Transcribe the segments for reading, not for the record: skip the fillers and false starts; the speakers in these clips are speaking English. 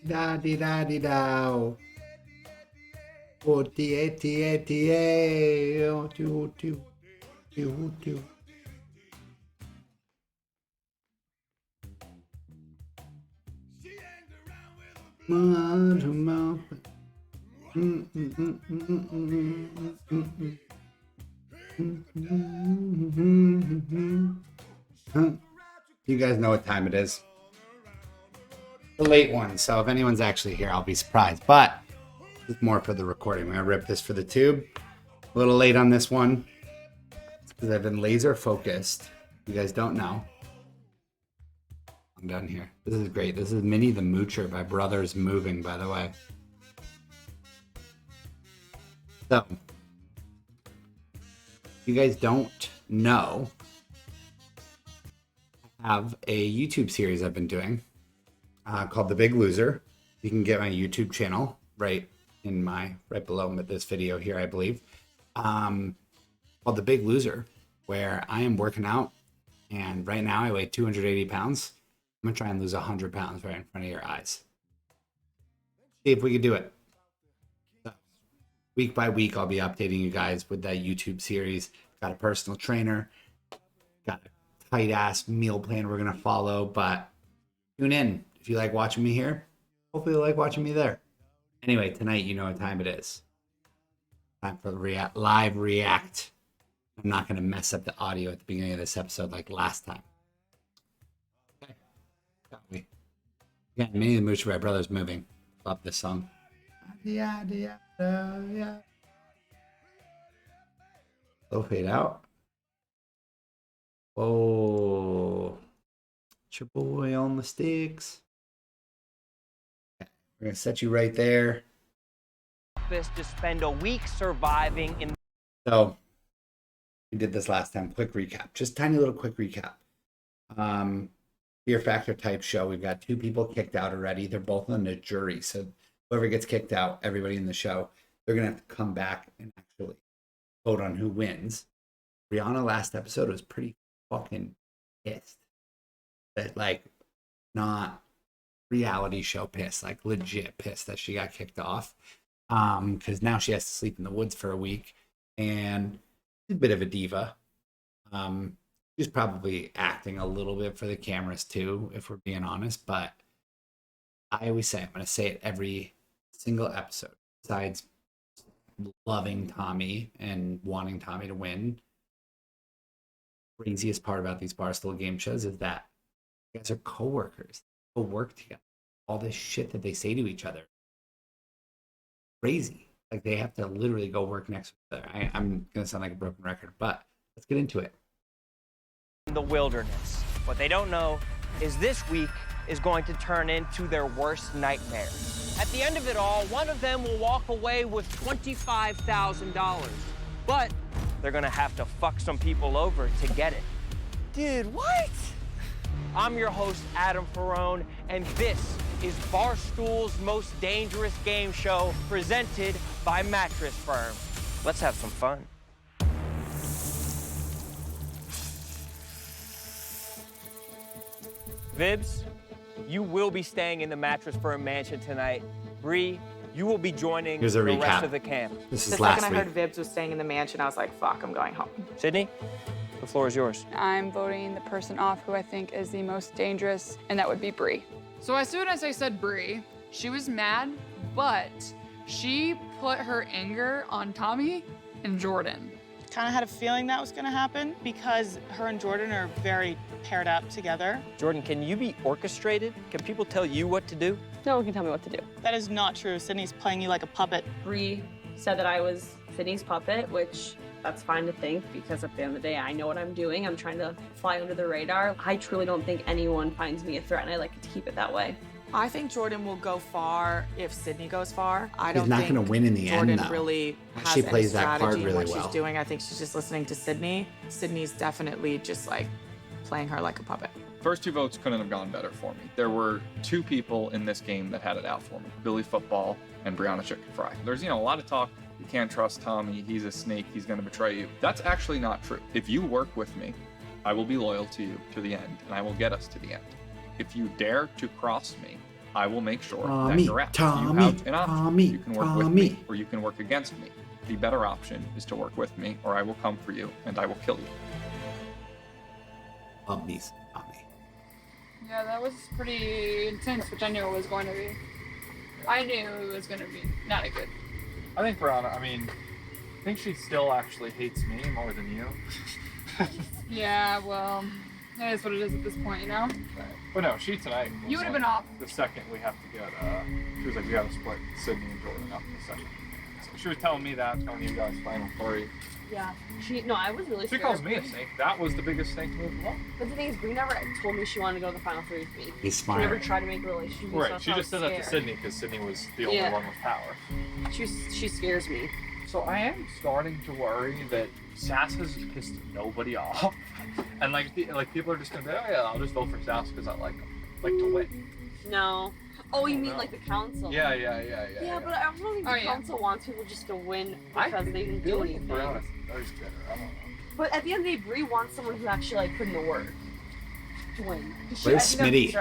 Da di da di da. O ti e ti e ti e. O ti o ti o ti. You guys know what time it is. The late one, so if anyone's actually here, I'll be surprised. But it's more for the recording. I'm gonna rip this for the tube. A little late on this one because I've been laser focused. You guys don't know. I'm done here. This is great. This is Minnie the Moocher by Brothers Moving, by the way. So, you guys don't know, I have a YouTube series I've been doing called The Big Loser. You can get my YouTube channel right below this video here, I believe. Called The Big Loser, where I am working out, and right now I weigh 280 pounds. I'm gonna try and lose 100 pounds right in front of your eyes. See if we can do it. So, week by week, I'll be updating you guys with that YouTube series. Got a personal trainer, got a tight ass meal plan we're gonna follow, but tune in if you like watching me here. Hopefully you like watching me there. Anyway, tonight you know what time it is. Time for the live react. I'm not gonna mess up the audio at the beginning of this episode like last time. Okay. Got me. Yeah, Minnie the Moocher by Brothers Moving. Love this song. Yeah. Low fade out. Oh, it's your boy on the sticks. Okay. We're gonna set you right there. To spend a week surviving in. So we did this last time. Quick recap, just tiny little quick recap. Fear Factor type show. We've got 2 people kicked out already. They're both on the jury. So whoever gets kicked out, everybody in the show, they're gonna have to come back and actually vote on who wins. Brianna last episode was pretty fucking pissed. That not reality show pissed, legit pissed that she got kicked off. Because now she has to sleep in the woods for a week, and she's a bit of a diva. She's probably acting a little bit for the cameras too, if we're being honest. But I always say, I'm going to say it every single episode. Besides loving Tommy and wanting Tommy to win, craziest part about these Barstool game shows is that you guys are coworkers. They work together. All this shit that they say to each other. Crazy. They have to literally go work next to each other. I'm going to sound like a broken record, but let's get into it. The wilderness. What they don't know is this week is going to turn into their worst nightmare. At the end of it all, one of them will walk away with $25,000. But they're gonna have to fuck some people over to get it. Dude, what? I'm your host, Adam Ferrone, and this is Barstool's most dangerous game show presented by Mattress Firm. Let's have some fun. Vibs, you will be staying in the Mattress Firm mansion tonight. Bree, you will be joining the rest of the camp. This is the last second I week. heard Vibs was staying in the mansion, I was like, fuck, I'm going home. Sydney, the floor is yours. I'm voting the person off who I think is the most dangerous, and that would be Bree. So as soon as I said Bree, she was mad, but she put her anger on Tommy and Jordan. Kind of had a feeling that was going to happen because her and Jordan are very paired up together. Jordan, can you be orchestrated? Can people tell you what to do? No one can tell me what to do. That is not true. Sydney's playing you like a puppet. Bree said that I was Sydney's puppet, which that's fine to think because at the end of the day, I know what I'm doing. I'm trying to fly under the radar. I truly don't think anyone finds me a threat, and I like to keep it that way. I think Jordan will go far if Sydney goes far. I He's don't not think going to win in the Jordan end, though. really has She any plays that card strategy in really what well. she's doing. I think she's just listening to Sydney. Sydney's definitely just like playing her like a puppet. First 2 votes couldn't have gone better for me. There were 2 people in this game that had it out for me. Billy Football and Brianna Chicken Fry. There's, a lot of talk. You can't trust Tommy. He's a snake. He's going to betray you. That's actually not true. If you work with me I will be loyal to you to the end, and I will get us to the end. If you dare to cross me, I will make sure that you're out. You have an option. You can work with me, or you can work against me. The better option is to work with me, or I will come for you, and I will kill you. Tommy. Yeah, that was pretty intense, which I knew it was going to be. I knew it was going to be not a good. I think Brianna, I think she still actually hates me more than you. Yeah, well, it is what it is at this point, you know? But no, she tonight. You would have been off. The second we have to get, she was like, we got to split Sydney and Jordan up in the second. So she was telling me that, telling you guys final story. Yeah. I was really She scared. calls me a snake. That was the biggest snake move of all. But the thing is, Brie never told me she wanted to go to the final three with me. He's She never smart. tried to make a relationship with me. Right, she just said that to Sydney because Sydney was the only one with power. She scares me. So I am starting to worry that Sass has pissed nobody off. And people are just gonna be, oh yeah, I'll just vote for Sass because I like to win. No. Oh, you mean like the council? Yeah. Yeah, but I don't think the council wants people just to win because they didn't do anything. Brianna's bitter. I don't know. But at the end of the day, Brie wants someone who actually put in the work to win. Where's Smitty?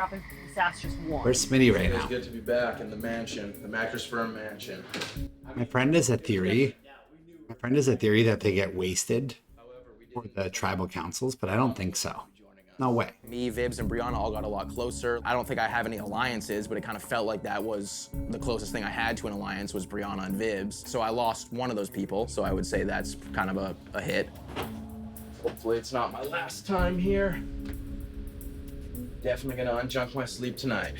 Sass just won. Where's Smitty right now? It's good to be back in the mansion, the Mattress Firm mansion. My friend has a theory. That they get wasted for the tribal councils, but I don't think so. No way. Me, Vibs, and Brianna all got a lot closer. I don't think I have any alliances, but it kind of felt like that was the closest thing I had to an alliance was Brianna and Vibs. So I lost one of those people, so I would say that's kind of a hit. Hopefully it's not my last time here. Definitely gonna unjunk my sleep tonight.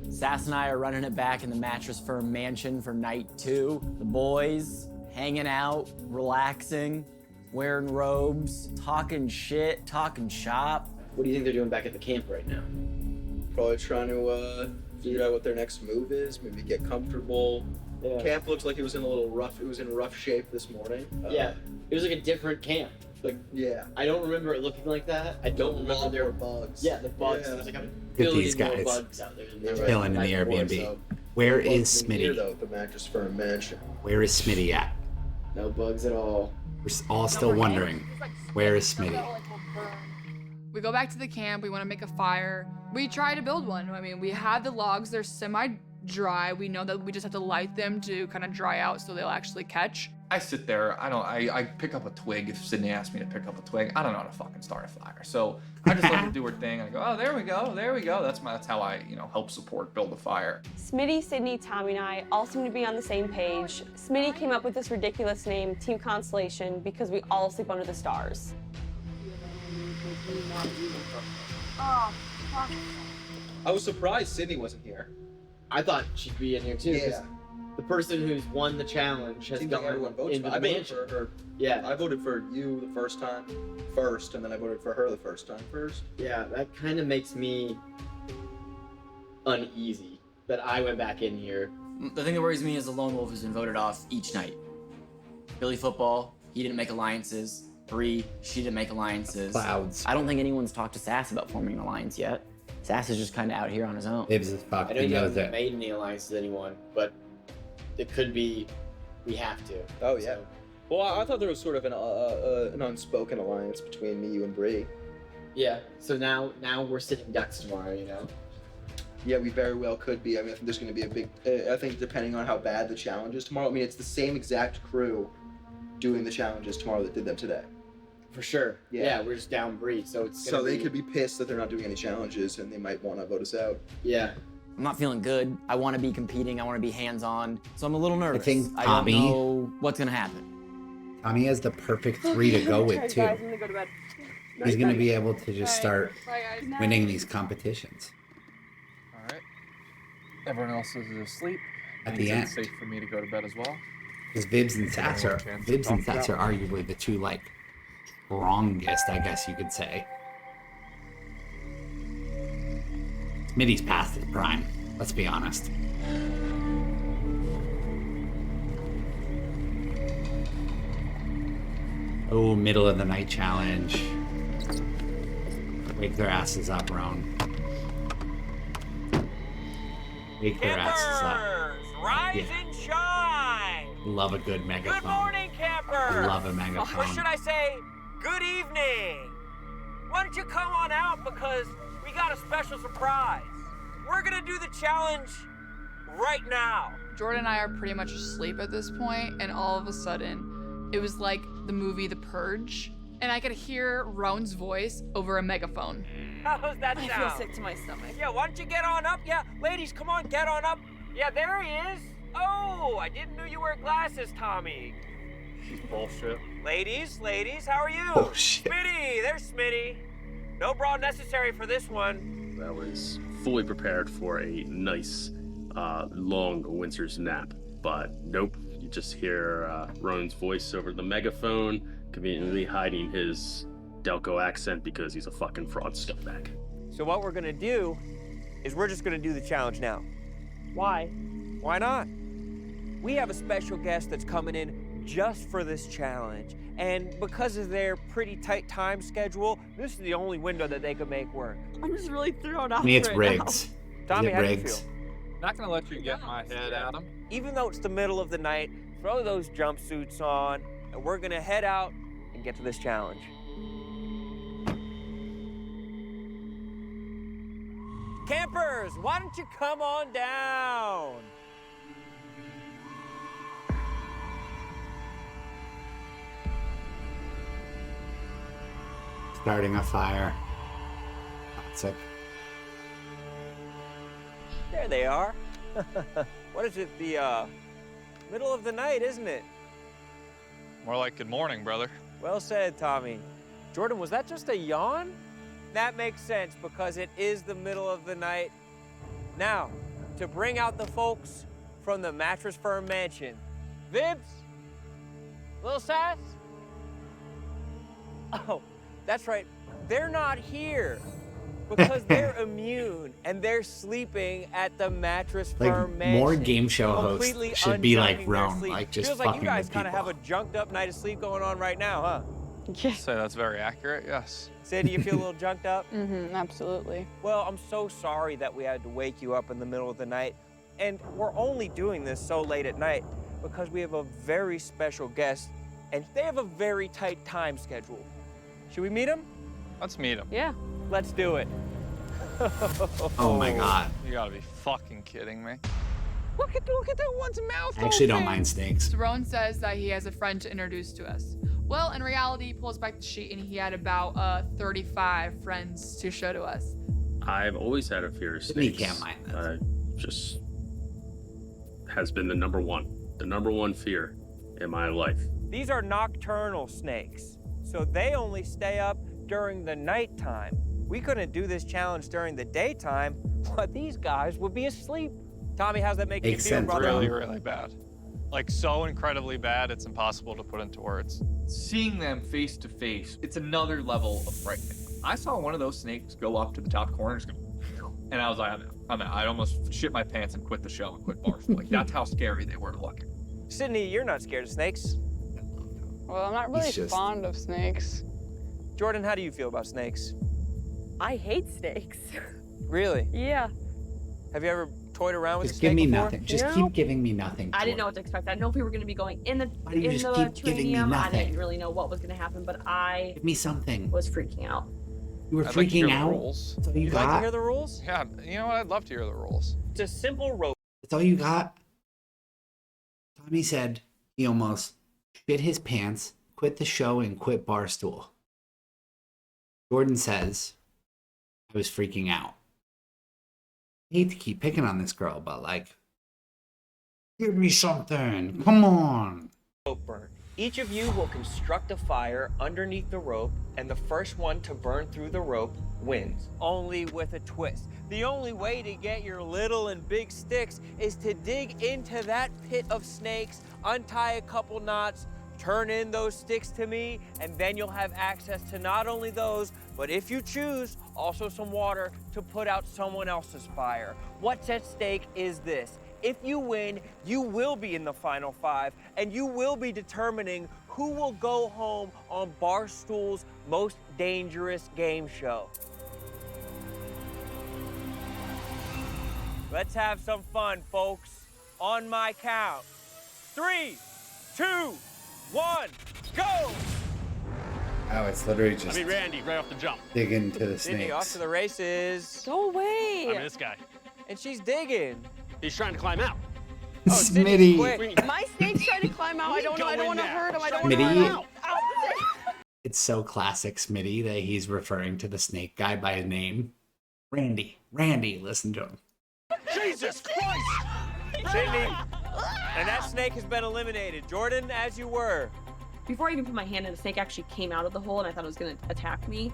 Sass and I are running it back in the Mattress Firm mansion for night 2. The boys hanging out, relaxing, wearing robes, talking shit, talking shop. What do you think they're doing back at the camp right now? Probably trying to figure out what their next move is, maybe get comfortable. Yeah. Camp looks like it was in rough shape this morning. Yeah, it was like a different camp. Like, yeah. I don't remember it looking like that. I don't remember there were bugs. Yeah, the bugs. Yeah. There's like a Look at these billion more guys. bugs out there. Chilling in the Airbnb. Where is Smitty? Though, the Mattress Firm mansion. Where is Smitty at? No bugs at all. We're all still wondering, where is Smitty? We go back to the camp, we want to make a fire. We try to build one. I mean, we have the logs, they're semi-dry. We know that we just have to light them to kind of dry out so they'll actually catch. I sit there, I pick up a twig if Sydney asks me to pick up a twig. I don't know how to fucking start a fire. So I just let her do her thing and I go, oh, there we go. That's how I, help support, build a fire. Smitty, Sydney, Tommy, and I all seem to be on the same page. Smitty came up with this ridiculous name, Team Constellation, because we all sleep under the stars. I was surprised Sydney wasn't here. I thought she'd be in here too. 'Cause Yeah. the person who's won the challenge has Seems gone like everyone votes into for the her. I voted mansion. for her. Yeah. I voted for you the first time first, and then I voted for her the first time first. Yeah, that kind of makes me uneasy that I went back in here. The thing that worries me is the lone wolf has been voted off each night. Billy Football, he didn't make alliances. Bree, she didn't make alliances. Clouds. I don't think anyone's talked to Sass about forming an alliance yet. Sass is just kind of out here on his own. Ibs is fucked. I He don't think knows I've it. made any alliances with anyone, but it could be we have to. Oh yeah. Well, I thought there was sort of an unspoken alliance between me, you, and Bree. Yeah. So now we're sitting ducks tomorrow, you know. Yeah, we very well could be. I mean, I think there's going to be a big. I think depending on how bad the challenge is tomorrow. I mean, it's the same exact crew doing the challenges tomorrow that did them today. For sure. Yeah. We're just down Bree, so it's So they could be pissed that they're not doing any challenges, and they might want to vote us out. Yeah. I'm not feeling good. I want to be competing. I want to be hands-on. So I'm a little nervous. think I Tommy- don't know what's going to happen. Tommy has the perfect 3 to go with too. Guys, I'm gonna go to bed. He's gonna be able to just start Bye, guys. winning these competitions All right. Everyone else is asleep. at Means the end. it's safe for me to go to bed as well. Because Vibs and Sass are arguably the two strongest, I guess you could say. Smitty's past his prime. Let's be honest. Oh, middle of the night challenge. Wake their asses up, Roan. Wake their asses up. Campers, rise Yeah. and shine. Love a good megaphone. Good morning, campers. I love a Or megaphone. should I say, good evening? why don't you come on out because we got a special surprise. We're gonna do the challenge right now. Jordan and I are pretty much asleep at this point, and all of a sudden, it was like the movie The Purge, and I could hear Roan's voice over a megaphone. How's that sound? I feel sick to my stomach. Yeah, why don't you get on up? Yeah, ladies, come on, get on up. Yeah, there he is. Oh, I didn't know you wear glasses, Tommy. Bullshit. Ladies, how are you? Oh, shit. Smitty, there's Smitty. No bra necessary for this one. I was fully prepared for a nice, long winter's nap, but nope. You just hear Roan's voice over the megaphone, conveniently hiding his Delco accent because he's a fucking fraud scumbag. So what we're gonna do is we're just gonna do the challenge now. Why? Why not? We have a special guest that's coming in just for this challenge. And because of their pretty tight time schedule, this is the only window that they could make work. I'm just really thrown off. I mean, it's right Riggs. now. Tommy, Is it how do you Riggs? feel? Not gonna let you get in my head, Adam. Even though it's the middle of the night, throw those jumpsuits on, and we're gonna head out and get to this challenge. Campers, why don't you come on down? Starting a fire. Classic. There they are. What is it, the middle of the night, isn't it? More like good morning, brother. Well said, Tommy. Jordan, was that just a yawn? That makes sense because it is the middle of the night. Now, to bring out the folks from the Mattress Firm Mansion. Vibs? Lil Sass? Oh, that's right. They're not here because they're immune and they're sleeping at the Mattress Firm Mansion. More game show hosts completely should be like unjunking their Rome, sleep. like just Feels fucking like you guys with kind of people. have a junked up night of sleep going on right now, huh? Say that's very accurate, yes. Sadie, you feel a little junked up? Mm-hmm, absolutely. Well, I'm so sorry that we had to wake you up in the middle of the night. And we're only doing this so late at night because we have a very special guest and they have a very tight time schedule. Should we meet him? Let's meet him. Yeah. Let's do it. Oh my god. You gotta be fucking kidding me. Look at that one's mouth. I actually don't open. mind snakes. So Roan says that he has a friend to introduce to us. Well, in reality, he pulls back the sheet and he had about 35 friends to show to us. I've always had a fear of Sydney snakes. can't mind this. Just has been the number one fear in my life. These are nocturnal snakes, so they only stay up during the nighttime. We couldn't do this challenge during the daytime, but these guys would be asleep. Tommy, how's that make you Makes feel, sense, brother? Really, really bad. Like so incredibly bad, it's impossible to put into words. Seeing them face to face, it's another level of frightening. I saw one of those snakes go up to the top corner, and I was like, I'm out. I almost shit my pants and quit the show and quit Barstool. Like that's how scary they were to look. Sydney, you're not scared of snakes. Well, I'm not really fond of snakes. Jordan, how do you feel about snakes? I hate snakes. Really? Yeah. Have you ever toyed around with Just a snake give me before? nothing. Just No. keep giving me nothing. I didn't know what to expect. I didn't know if we were going to be going in the Why do you just keep giving me terrarium. I nothing? didn't really know what was going to happen, but I Give me something. was freaking out. You were I'd like to hear freaking the out. rules. That's all you You'd like to got. hear the rules? Yeah, you know what? I'd love to hear the rules. It's a simple rope. That's all you got. Tommy said he almost shit his pants, quit the show, and quit Barstool. Jordan says I was freaking out. I hate to keep picking on this girl, but like, give me something. Come on. Rope burn. Each of you will construct a fire underneath the rope, and the first one to burn through the rope wins. Only with a twist. The only way to get your little and big sticks is to dig into that pit of snakes, untie a couple knots, turn in those sticks to me, and then you'll have access to not only those, but if you choose, also some water to put out someone else's fire. What's at stake is this. If you win, you will be in the final five, and you will be determining who will go home on Barstool's most dangerous game show. Let's have some fun, folks. On my count. 3, 2, 1, go! Oh, it's literally just. I mean, Randy, right off the jump. Dig into the Sydney off snakes. to the races. Go away. I mean, this guy. And she's digging. He's trying to climb out. Oh, Sydney's quick. My snake's trying to climb out. I don't know. I don't want to hurt him. I don't want to Smitty. hurt him. It's so classic Smitty that he's referring to the snake guy by name. Randy, listen to him. Jesus Christ! Sydney. And that snake has been eliminated. Jordan, as you were. Before I even put my hand in, the snake actually came out of the hole, and I thought it was going to attack me.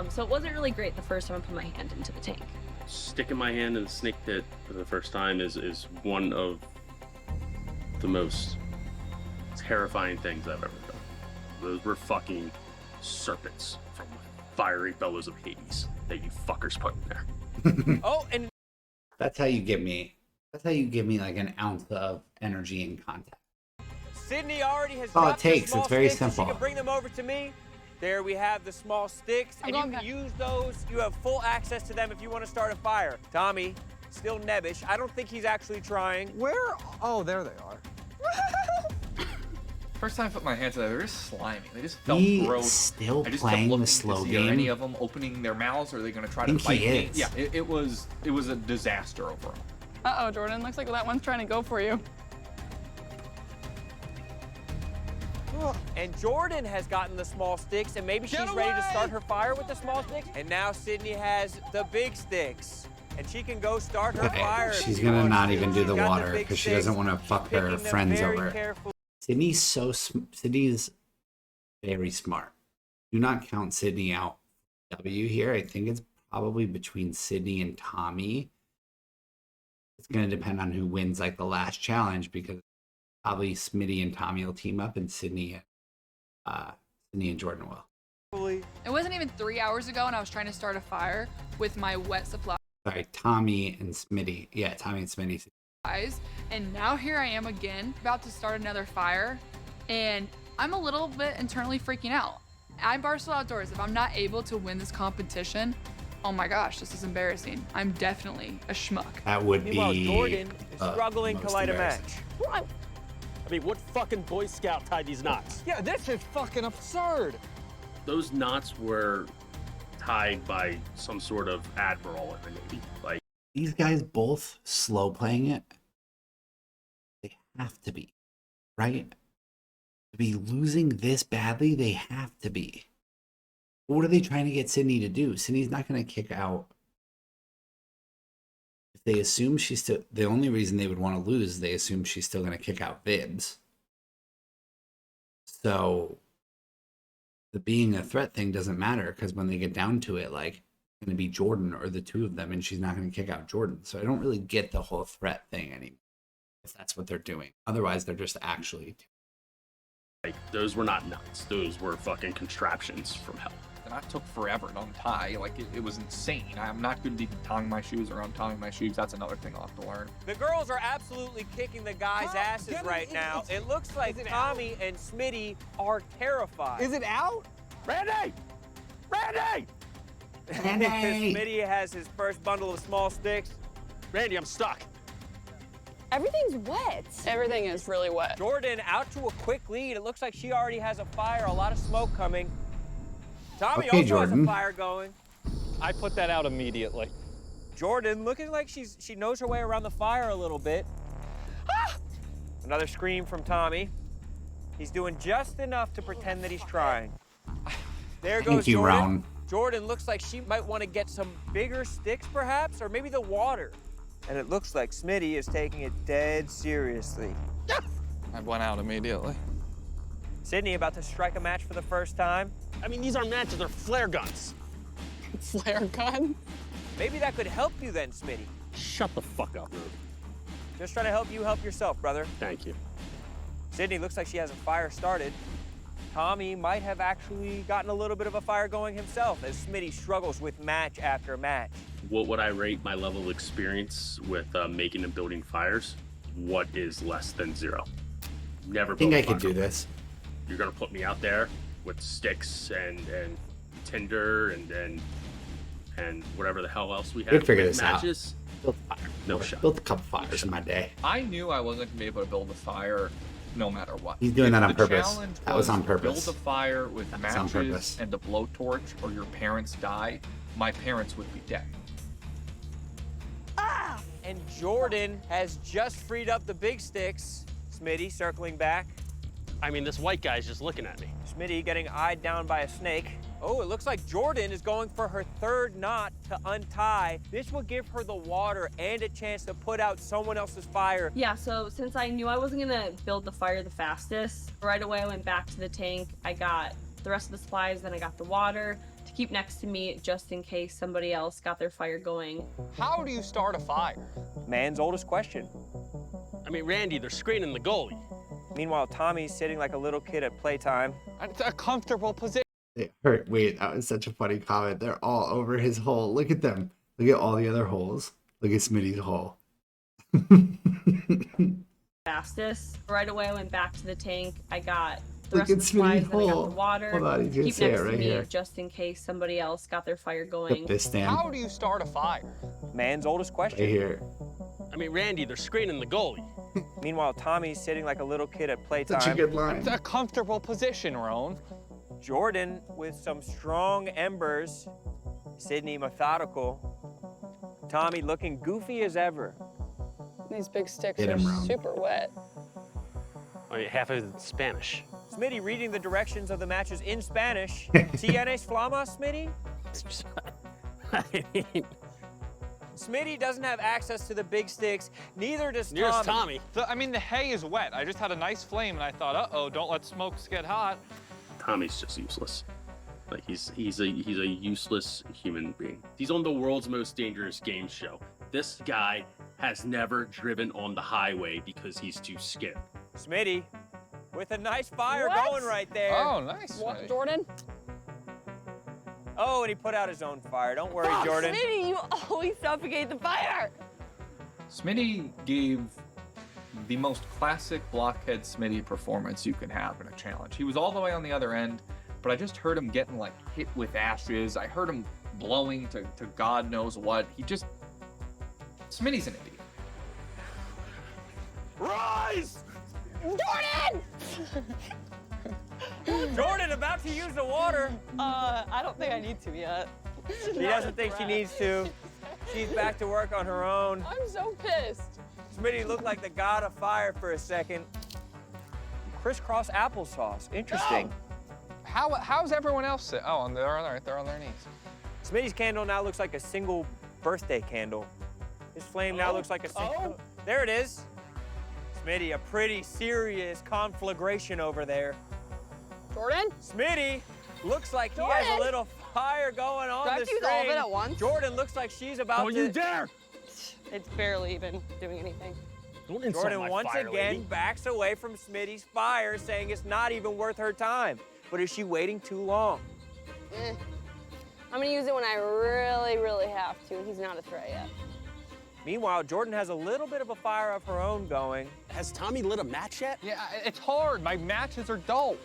So it wasn't really great the first time I put my hand into the tank. Sticking my hand in the snake pit for the first time is one of the most terrifying things I've ever done. Those were fucking serpents from fiery bellows of Hades that you fuckers put in there. Oh, and That's how you give me. That's how you give me like an ounce of energy and contact. Sydney already has All it dropped the takes. small It's very sticks, so simple. She can bring them over to me. There we have the small sticks, and you can use those. You have full access to them if you want to start a fire. Tommy, still nebbish. I don't think he's actually trying. Where? Oh, there they are. First time I put my hands in there, they're just slimy. They just felt He gross. still I just playing kept looking the slow to see, are game? any of them opening their mouths? Or are they going to try to Think fight he me? is. Yeah, it was a disaster overall. Uh-oh, Jordan. Looks like that one's trying to go for you. And Jordan has gotten the small sticks, and maybe she's ready to start her fire with the small sticks. And now Sydney has the big sticks, and she can go start her Okay, fire. if she's she gonna wants not to. even do She's the got water big because she sticks. doesn't want to fuck Picking her them friends very over. carefully. Sydney's very smart. Do not count Sydney out. W here. I think it's probably between Sydney and Tommy. It's gonna depend on who wins like the last challenge because probably Smitty and Tommy will team up and Sydney and Jordan will. It wasn't even 3 hours ago, and I was trying to start a fire with my wet supply. Sorry, Tommy and Smitty. Yeah, Tommy and Smitty. And now here I am again, about to start another fire, and I'm a little bit internally freaking out. I'm Barstool Outdoors. If I'm not able to win this competition, oh my gosh, this is embarrassing. I'm definitely a schmuck. That would Meanwhile, be Jordan is struggling to most light a embarrassing. match. I mean, what fucking Boy Scout tied these knots? Yeah, this is fucking absurd. Those knots were tied by some sort of admiral in the Navy. Like, These guys both slow playing it. They have to be, right? To be losing this badly, they have to be. What are they trying to get Sydney to do? Sydney's not going to kick out. If they assume she's still, the only reason they would want to lose is they assume she's still going to kick out Vibs. So the being a threat thing doesn't matter because when they get down to it, like, it's going to be Jordan or the two of them, and she's not going to kick out Jordan. So I don't really get the whole threat thing anymore, if that's what they're doing. Otherwise, they're just actually. those were not knots. Those were fucking contraptions from hell. And that took forever to untie. Like, it was insane. I'm not good at even tying my shoes or untying my shoes. That's another thing I'll have to learn. The girls are absolutely kicking the guys' asses right now. It looks like Tommy and Smitty are terrified. Is it out? Randy! Randy! Randy! Smitty has his first bundle of small sticks. Randy, I'm stuck. Everything's wet. Everything is really wet. Jordan out to a quick lead. It looks like she already has a fire, a lot of smoke coming. Tommy Okay, also Jordan. has a fire going. I put that out immediately. Jordan looking like she knows her way around the fire a little bit. Ah! Another scream from Tommy. He's doing just enough to pretend that he's trying. There goes Thank you, Jordan. Round. Jordan looks like she might want to get some bigger sticks perhaps, or maybe the water. And it looks like Smitty is taking it dead seriously. I went out immediately. Sydney about to strike a match for the first time. I mean, these aren't matches, they're flare guns. Flare gun? Maybe that could help you then, Smitty. Shut the fuck up. Just trying to help you help yourself, brother. Thank you. Sydney looks like she has a fire started. Tommy might have actually gotten a little bit of a fire going himself as Smitty struggles with match after match. What would I rate my level of experience with making and building fires? What is less than 0? Never I think built I a could fire. do this. You're gonna put me out there with sticks and tinder and whatever the hell else we have. We'd figure with this out. matches. Built a fire. No shot. Built a couple fires in my day. I knew I wasn't going to be able to build a fire no matter what. He's doing that on The purpose. challenge That was on to purpose. Build a fire with That was on matches purpose. and a blowtorch, or your parents die. My parents would be dead. And Jordan has just freed up the big sticks. Smitty circling back. I mean, this white guy's just looking at me. Smitty getting eyed down by a snake. Oh, it looks like Jordan is going for her third knot to untie. This will give her the water and a chance to put out someone else's fire. Yeah, so since I knew I wasn't gonna build the fire the fastest, right away I went back to the tank. I got the rest of the supplies, then I got the water to keep next to me just in case somebody else got their fire going. How do you start a fire? Man's oldest question. I mean, Randy, they're screening the goalie. Meanwhile, Tommy's sitting like a little kid at playtime. It's a comfortable position. Wait, that was such a funny comment. They're all over his hole. Look at them. Look at all the other holes. Look at Smitty's hole. Fastest. Right away I went back to the tank. I got the Look rest at of the supplies, Smitty's then I got hole. the water Hold on, he's to gonna keep say it next right to me here. just in case somebody else got their fire going. This stand How do you start a fire? Man's oldest question. right here. I mean, Randy, they're screening the goalie. Meanwhile, Tommy's sitting like a little kid at playtime. Such a good line. It's a comfortable position, Roan. Jordan with some strong embers. Sydney methodical. Tommy looking goofy as ever. These big sticks Hit are him, Ron. super wet. I mean, half of it's Spanish. Smitty reading the directions of the matches in Spanish. ¿Tienes flama, Smitty? I mean, Smitty doesn't have access to the big sticks, neither does Tommy. nearest Tommy. I mean, the hay is wet. I just had a nice flame, and I thought, uh-oh, don't let smokes get hot. Tommy's just useless. Like he's a useless human being. He's on the world's most dangerous game show. This guy has never driven on the highway because he's too scared. Smitty with a nice fire What? going right there. Oh, nice. What, Smitty. Jordan? Oh, and he put out his own fire. Don't worry, Fuck, Jordan. Smitty, you always suffocate the fire! Smitty gave the most classic blockhead Smitty performance you can have in a challenge. He was all the way on the other end, but I just heard him getting like hit with ashes. I heard him blowing to God knows what. Smitty's an idiot. Rise! Jordan! Jordan about to use the water. I don't think I need to yet. She doesn't think she needs to. She's back to work on her own. I'm so pissed. Smitty looked like the god of fire for a second. Crisscross applesauce. Interesting. How's everyone else sit? Oh, they're on their knees. Smitty's candle now looks like a single birthday candle. His flame now looks like a single. There it is. Smitty, a pretty serious conflagration over there. Jordan? Smitty looks like he has a Jordan! little fire going on Do I have the to use all of string. it at once? Jordan looks like she's about Don't to. you dare! It's barely even doing anything. Don't insult Jordan my once fire again lady. backs away from Smitty's fire, saying it's not even worth her time. But is she waiting too long? I'm gonna use it when I really, really have to. He's not a threat yet. Meanwhile, Jordan has a little bit of a fire of her own going. Has Tommy lit a match yet? Yeah, it's hard. My matches are dull.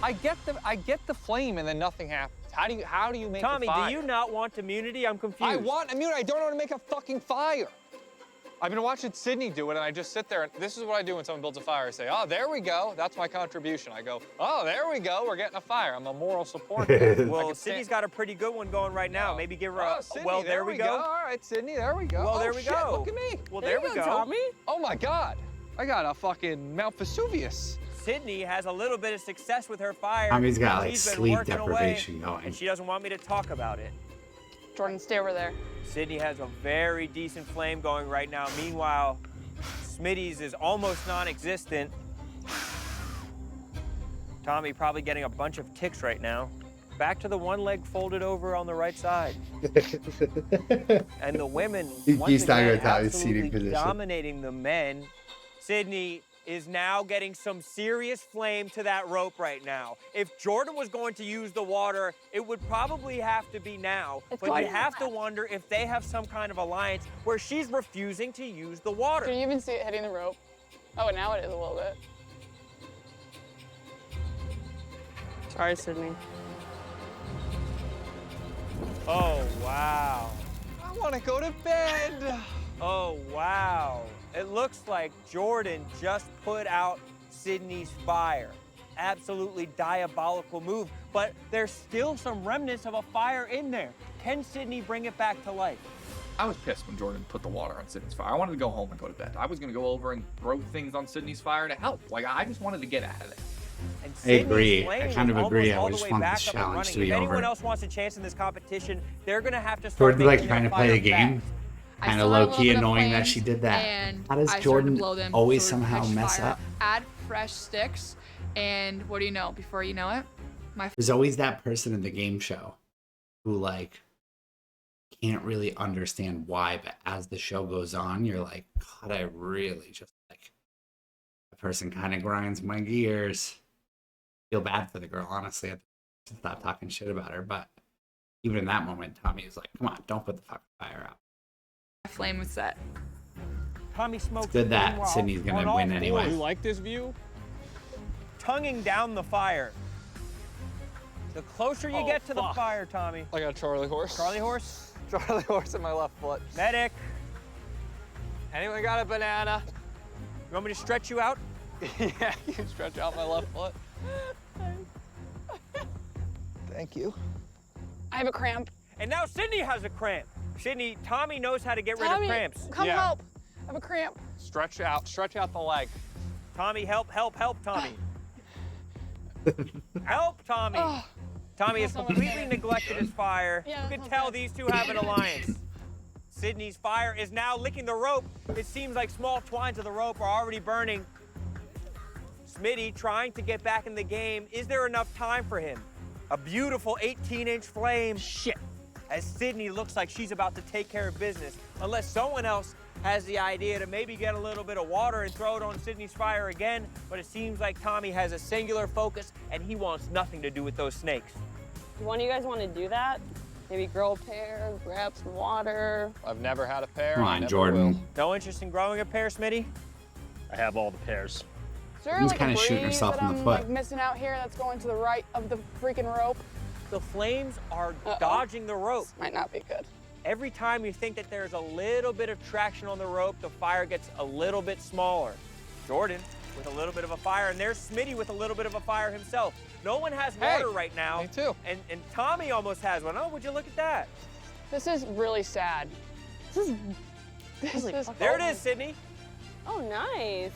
I get the flame, and then nothing happens. How do you make Tommy, a fire? do you not want immunity? I'm confused. I want immunity. I don't know how to make a fucking fire. I've been watching Sydney do it, and I just sit there, and this is what I do when someone builds a fire. I say, oh, there we go. That's my contribution. I go, oh, there we go. We're getting a fire. I'm a moral support. Well, Sydney's got a pretty good one going right now. Maybe give her a, Sydney, well, there we go. All right, Sydney, there we go. Well, oh, there we shit, go. Look at me. Well, there we go. Tommy. Oh, my God. I got a fucking Mount Vesuvius. Sydney has a little bit of success with her fire. Tommy's got like She's been sleep working deprivation away, going. and she doesn't want me to talk about it. Jordan, stay over there. Sydney has a very decent flame going right now. Meanwhile, Smitty's is almost non-existent. Tommy probably getting a bunch of ticks right now. Back to the one leg folded over on the right side. And the women, once again, absolutely dominating the men. Sydney is now getting some serious flame to that rope right now. If Jordan was going to use the water, it would probably have to be now. But you have to wonder if they have some kind of alliance where she's refusing to use the water. Can you even see it hitting the rope? Oh, now it is a little bit. Sorry, Sydney. Oh, wow. I want to go to bed. Oh, wow. It looks like Jordan just put out Sydney's fire. Absolutely diabolical move, but there's still some remnants of a fire in there. Can Sydney bring it back to life? I was pissed when Jordan put the water on Sydney's fire. I wanted to go home and go to bed. I was going to go over and throw things on Sydney's fire to help. Like, I just wanted to get out of there. And I agree. Sydney's I kind of flame is agree. I almost just all the way want back this up and challenge running. to be If anyone over. else wants a chance in this competition, they're going to have to start Jordan's like making trying to their play the fire game. fast. Kind of low key annoying that she did that. How does Jordan always somehow mess up? Add fresh sticks, and what do you know? Before you know it, There's always that person in the game show who like can't really understand why, but as the show goes on, you're like, God, I really just like the person kind of grinds my gears. Feel bad for the girl, honestly. I have to stop talking shit about her, but even in that moment, Tommy was like, come on, don't put the fucking fire out. flame was set. Tommy smokes. It's good that meanwhile, Sydney's gonna on all win anyway. fours, You like this view? tonguing down the fire. The closer you get to the fire, Tommy. I got a Charlie horse. Charlie horse? Charlie horse in my left foot. Medic. Anyone got a banana? You want me to stretch you out? Yeah, you can stretch out my left foot. Thank you. I have a cramp. And now Sydney has a cramp. Sydney, Tommy knows how to get rid of cramps. Come help. I have a cramp. Stretch out the leg. Tommy, help, Tommy. Help, Tommy. Oh. Tommy has completely neglected his fire. Yeah, You can tell these two have an alliance. Sydney's fire is now licking the rope. It seems like small twines of the rope are already burning. Smitty trying to get back in the game. Is there enough time for him? A beautiful 18-inch flame. Shit. As Sydney looks like she's about to take care of business, unless someone else has the idea to maybe get a little bit of water and throw it on Sydney's fire again, but it seems like Tommy has a singular focus and he wants nothing to do with those snakes. One of you guys want to do that? Maybe grow a pear, grab some water. I've never had a pear. Come on, Jordan. No interest in growing a pear, Smitty? I have all the pears. Is there He's like kinda a shooting breeze herself that in the I'm foot. like missing out here that's going to the right of the freaking rope? The flames are dodging the rope. This might not be good. Every time you think that there's a little bit of traction on the rope, the fire gets a little bit smaller. Jordan with a little bit of a fire, and there's Smitty with a little bit of a fire himself. No one has water right now. Me too. And Tommy almost has one. Oh, would you look at that? This is really sad. This is There it is, Sydney. Oh, nice.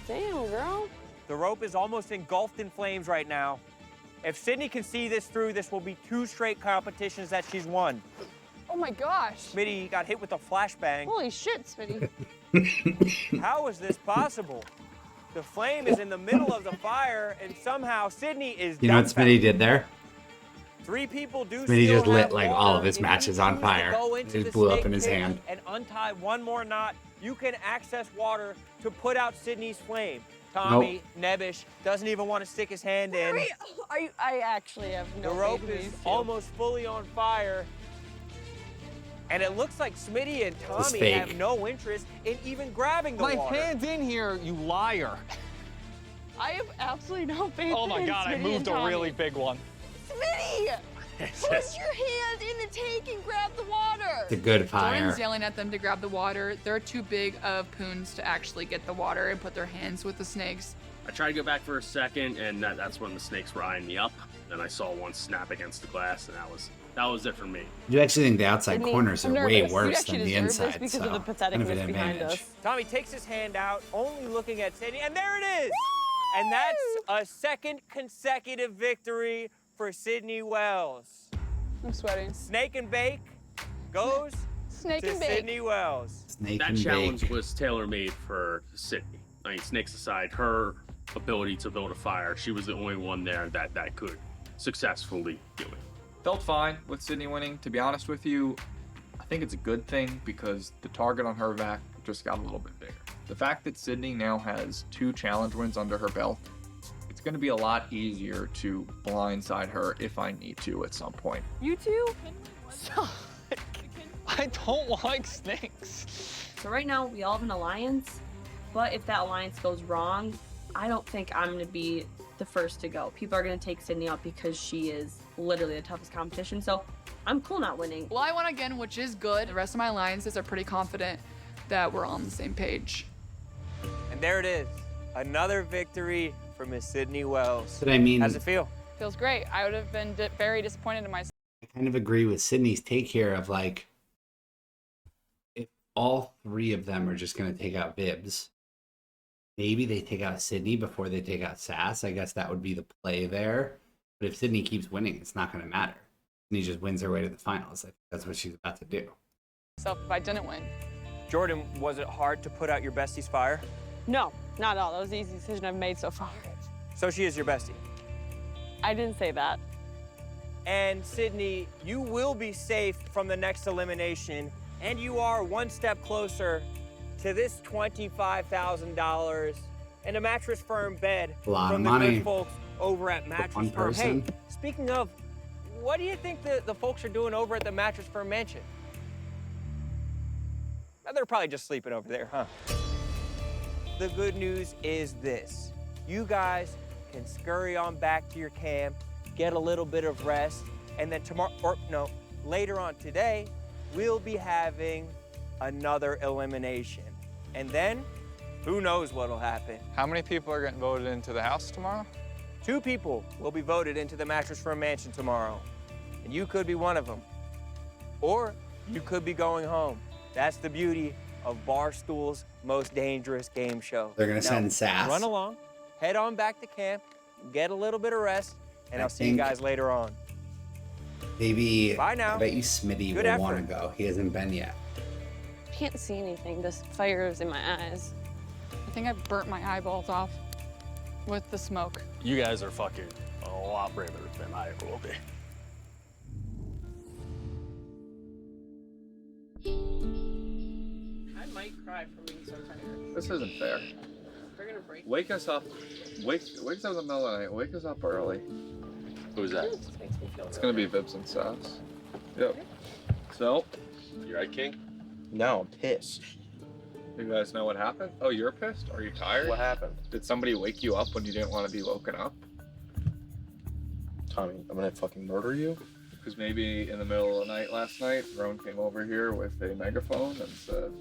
Damn, girl. The rope is almost engulfed in flames right now. If Sydney can see this through, this will be 2 straight competitions that she's won. Oh my gosh. Smitty got hit with a flashbang. Holy shit, Smitty. How is this possible? The flame is in the middle of the fire, and somehow Sydney is You know what Smitty did there? 3 people do Smitty still just lit have like water. all of his If you matches on choose to fire. go into It the blew up snake in his pit hand. and untie one more knot, you can access water to put out Sydney's flame. Tommy Nebbish doesn't even want to stick his hand in. I actually have no The rope faith in is these two. almost fully on fire. And it looks like Smitty and This is Tommy fake. have no interest in even grabbing the My water. hand's in here, you liar. I have absolutely no faith Oh my in God, I Smitty moved and a Tommy. really big one. Smitty! Put your hand in the tank and grab the water. It's a good fire. Jordan's yelling at them to grab the water. They're too big of poons to actually get the water and put their hands with the snakes. I tried to go back for a second, and that's when the snakes were eyeing me up. Then I saw one snap against the glass, and that was it for me. You actually think the outside Sydney, corners are I'm way nervous. worse You actually than the deserve this inside, because so of the kind of an patheticness behind advantage. us. Tommy takes his hand out, only looking at Sydney, and there it is! And that's a second consecutive victory for Sydney Wells. I'm sweating. Snake and Bake goes Snake to and Bake. Sydney Wells. Snake That and challenge bake. was tailor-made for Sydney. I mean, snakes aside, her ability to build a fire, she was the only one there that could successfully do it. Felt fine with Sydney winning. To be honest with you, I think it's a good thing because the target on her back just got a little bit bigger. The fact that Sydney now has 2 challenge wins under her belt, it's going to be a lot easier to blindside her if I need to at some point. You two? I don't like snakes. So right now, we all have an alliance, but if that alliance goes wrong, I don't think I'm going to be the first to go. People are going to take Sydney out because she is literally the toughest competition, so I'm cool not winning. Well, I won again, which is good. The rest of my alliances are pretty confident that we're on the same page. And there it is. Another victory for Miss Sydney Wells. But I mean, how's it feel? Feels great. I would have been very disappointed in myself. I kind of agree with Sydney's take here of like, if all three of them are just going to take out Vibs, maybe they take out Sydney before they take out Sass. I guess that would be the play there. But if Sydney keeps winning, it's not going to matter. Sydney just wins her way to the finals. I think that's what she's about to do. If I didn't win. Jordan, was it hard to put out your bestie's fire? No, not at all. That was the easiest decision I've made so far. So she is your bestie. I didn't say that. And Sydney, you will be safe from the next elimination, and you are one step closer to this $25,000 and a Mattress Firm bed A lot from of the money good folks over at Mattress one Firm. Hey, person. speaking of, what do you think the folks are doing over at the Mattress Firm mansion? They're probably just sleeping over there, huh? The good news is this. You guys can scurry on back to your camp, get a little bit of rest, and then tomorrow, or no, later on today, we'll be having another elimination. And then, who knows what'll happen. How many people are getting voted into the house tomorrow? 2 people will be voted into the Mattress Firm mansion tomorrow. And you could be one of them. Or you could be going home. That's the beauty of Barstool's most dangerous game show. They're going to Now, send Sass. Run along, head on back to camp, get a little bit of rest, and I'll see you think- guys later on. Maybe, Bye now. I bet you Smitty Good will want to effort. go. He hasn't been yet. I can't see anything. This fire is in my eyes. I think I burnt my eyeballs off with the smoke. You guys are fucking a lot braver than I ever will be. I might cry from being so tired. This isn't fair. They're gonna break. Wake us up. Wake us up in the middle of the night. Wake us up early. Who's that? It just makes me feel It's gonna be Vibs and Sass. Yep. So, You right, King? No, I'm pissed. you guys know what happened? Oh, you're pissed? Are you tired? What happened? Did somebody wake you up when you didn't want to be woken up? Tommy, I'm gonna fucking murder you? Because maybe in the middle of the night last night, Roan came over here with a megaphone and said,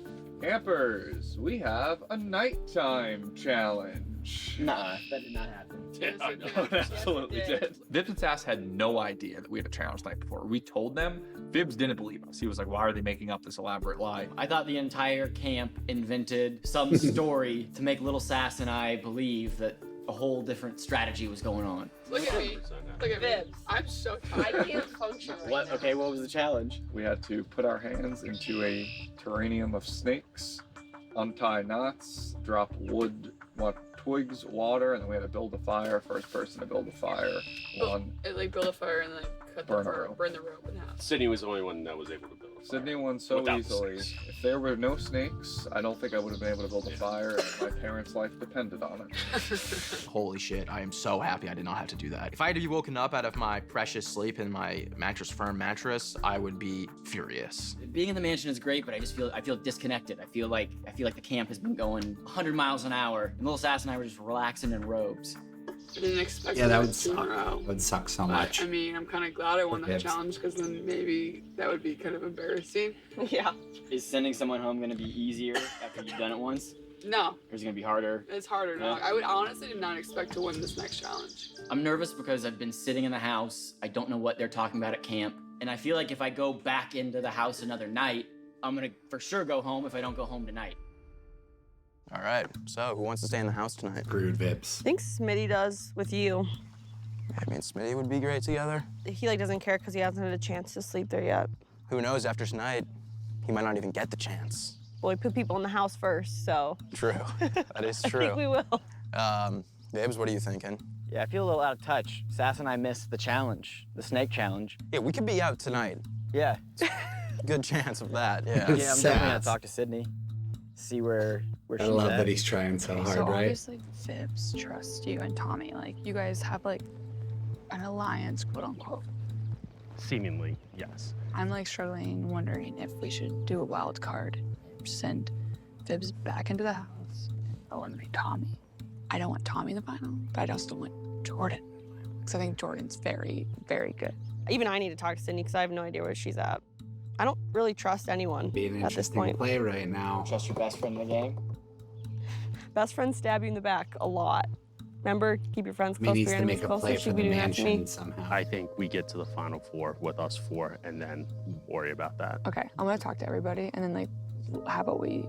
"Campers, we have a nighttime challenge." Nah, that did not happen. Yeah, no, it absolutely did. Vibs and Sass had no idea that we had a challenge night before. We told them. Vibs didn't believe us. He was like, "Why are they making up this elaborate lie?" I thought the entire camp invented some story to make little Sass and I believe that a whole different strategy was going on. Look at me. Look at me. I'm so tired. I can't function right What? now. Okay, what was the challenge? We had to put our hands into a terrarium of snakes, untie knots, drop wood, twigs, water, and then we had to build a fire. First person to build a fire won. Like build a fire and like cut Burn the a fire, rope. burn the rope in half. Sydney was the only one that was able to build a fire. Sydney won so Without the easily. snakes. If there were no snakes, I don't think I would have been able to build a fire, and my parents' life depended on it. Holy shit, I am so happy I did not have to do that. If I had to be woken up out of my precious sleep in my Mattress Firm mattress, I would be furious. Being in the mansion is great, but I feel disconnected. I feel like the camp has been going 100 miles an hour, and little Sass and I were just relaxing in robes. I didn't expect Yeah, that to would suck. tomorrow. That would suck so But, much. I mean, I'm kind of glad I won For that Vibs. challenge because then maybe that would be kind of embarrassing. Yeah. Is sending someone home gonna be easier after you've done it once? No, Or is it gonna be harder? it's harder now. Yeah. I would honestly did not expect to win this next challenge. I'm nervous because I've been sitting in the house. I don't know what they're talking about at camp. And I feel like if I go back into the house another night, I'm gonna for sure go home if I don't go home tonight. All right, so who wants to stay in the house tonight? Screwed Vibs. I think Smitty does with you. I mean, Smitty would be great together. He like doesn't care because he hasn't had a chance to sleep there yet. Who knows, after tonight, he might not even get the chance. Well, we put people in the house first, so. True, that is I true. think we will. Vibs, what are you thinking? Yeah, I feel a little out of touch. Sass and I missed the challenge, the snake challenge. Yeah, we could be out tonight. Yeah. Good chance of that, yeah. Yeah, I'm definitely gonna Sass. talk to Sydney, see where I she's love at. that he's trying so hard, So right? obviously Vibs trusts you and Tommy. Like you guys have like an alliance, quote unquote. Seemingly, yes. I'm like struggling, wondering if we should do a wild card, send Vibs back into the house, eliminate Tommy. I don't want Tommy in the final, but I just don't want Jordan. Because I think Jordan's very, very good. Even I need to talk to Sydney because I have no idea where she's at. I don't really trust anyone Be an at this interesting point. play right now. Trust your best friend in the game? best friends stab you in the back a lot. Remember, keep your friends close, needs your to enemies make a closer. play She'd for be the doing that to me. mansion somehow. I think we get to the final four with us four and then worry about that. Okay, I'm gonna talk to everybody and then like, how about we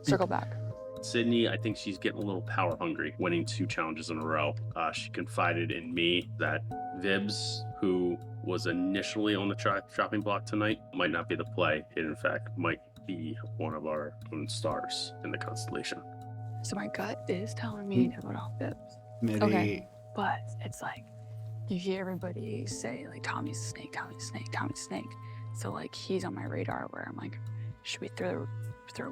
circle back? Sydney, I think she's getting a little power hungry, winning 2 challenges in a row. She confided in me that Vibs, who was initially on the chopping block tonight, might not be the play. It, in fact, might be one of our own stars in the constellation. So my gut is telling me to vote off Vibs. Maybe. Okay, but it's like, you hear everybody say like, Tommy's a snake, Tommy's a snake, Tommy's a snake. So like, he's on my radar where I'm like, should we throw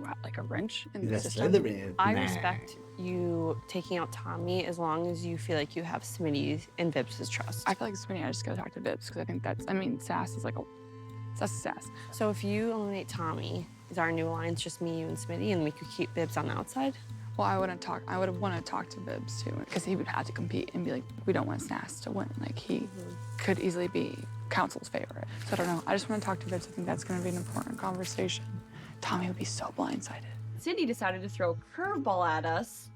out like a wrench in the system? I respect you taking out Tommy as long as you feel like you have Smitty and Vibs' trust. I feel like Smitty, I just go talk to Vibs because I think that's, I mean, Sass is like sass. So if you eliminate Tommy, is our new alliance just me, you, and Smitty, and we could keep Vibs on the outside? Well, I would want to talk to Vibs too, because he would have to compete and be like, we don't want Sass to win. Like, he could easily be Council's favorite. So I don't know. I just want to talk to Vibs. I think that's going to be an important conversation. Tommy would be so blindsided. Sydney decided to throw a curveball at us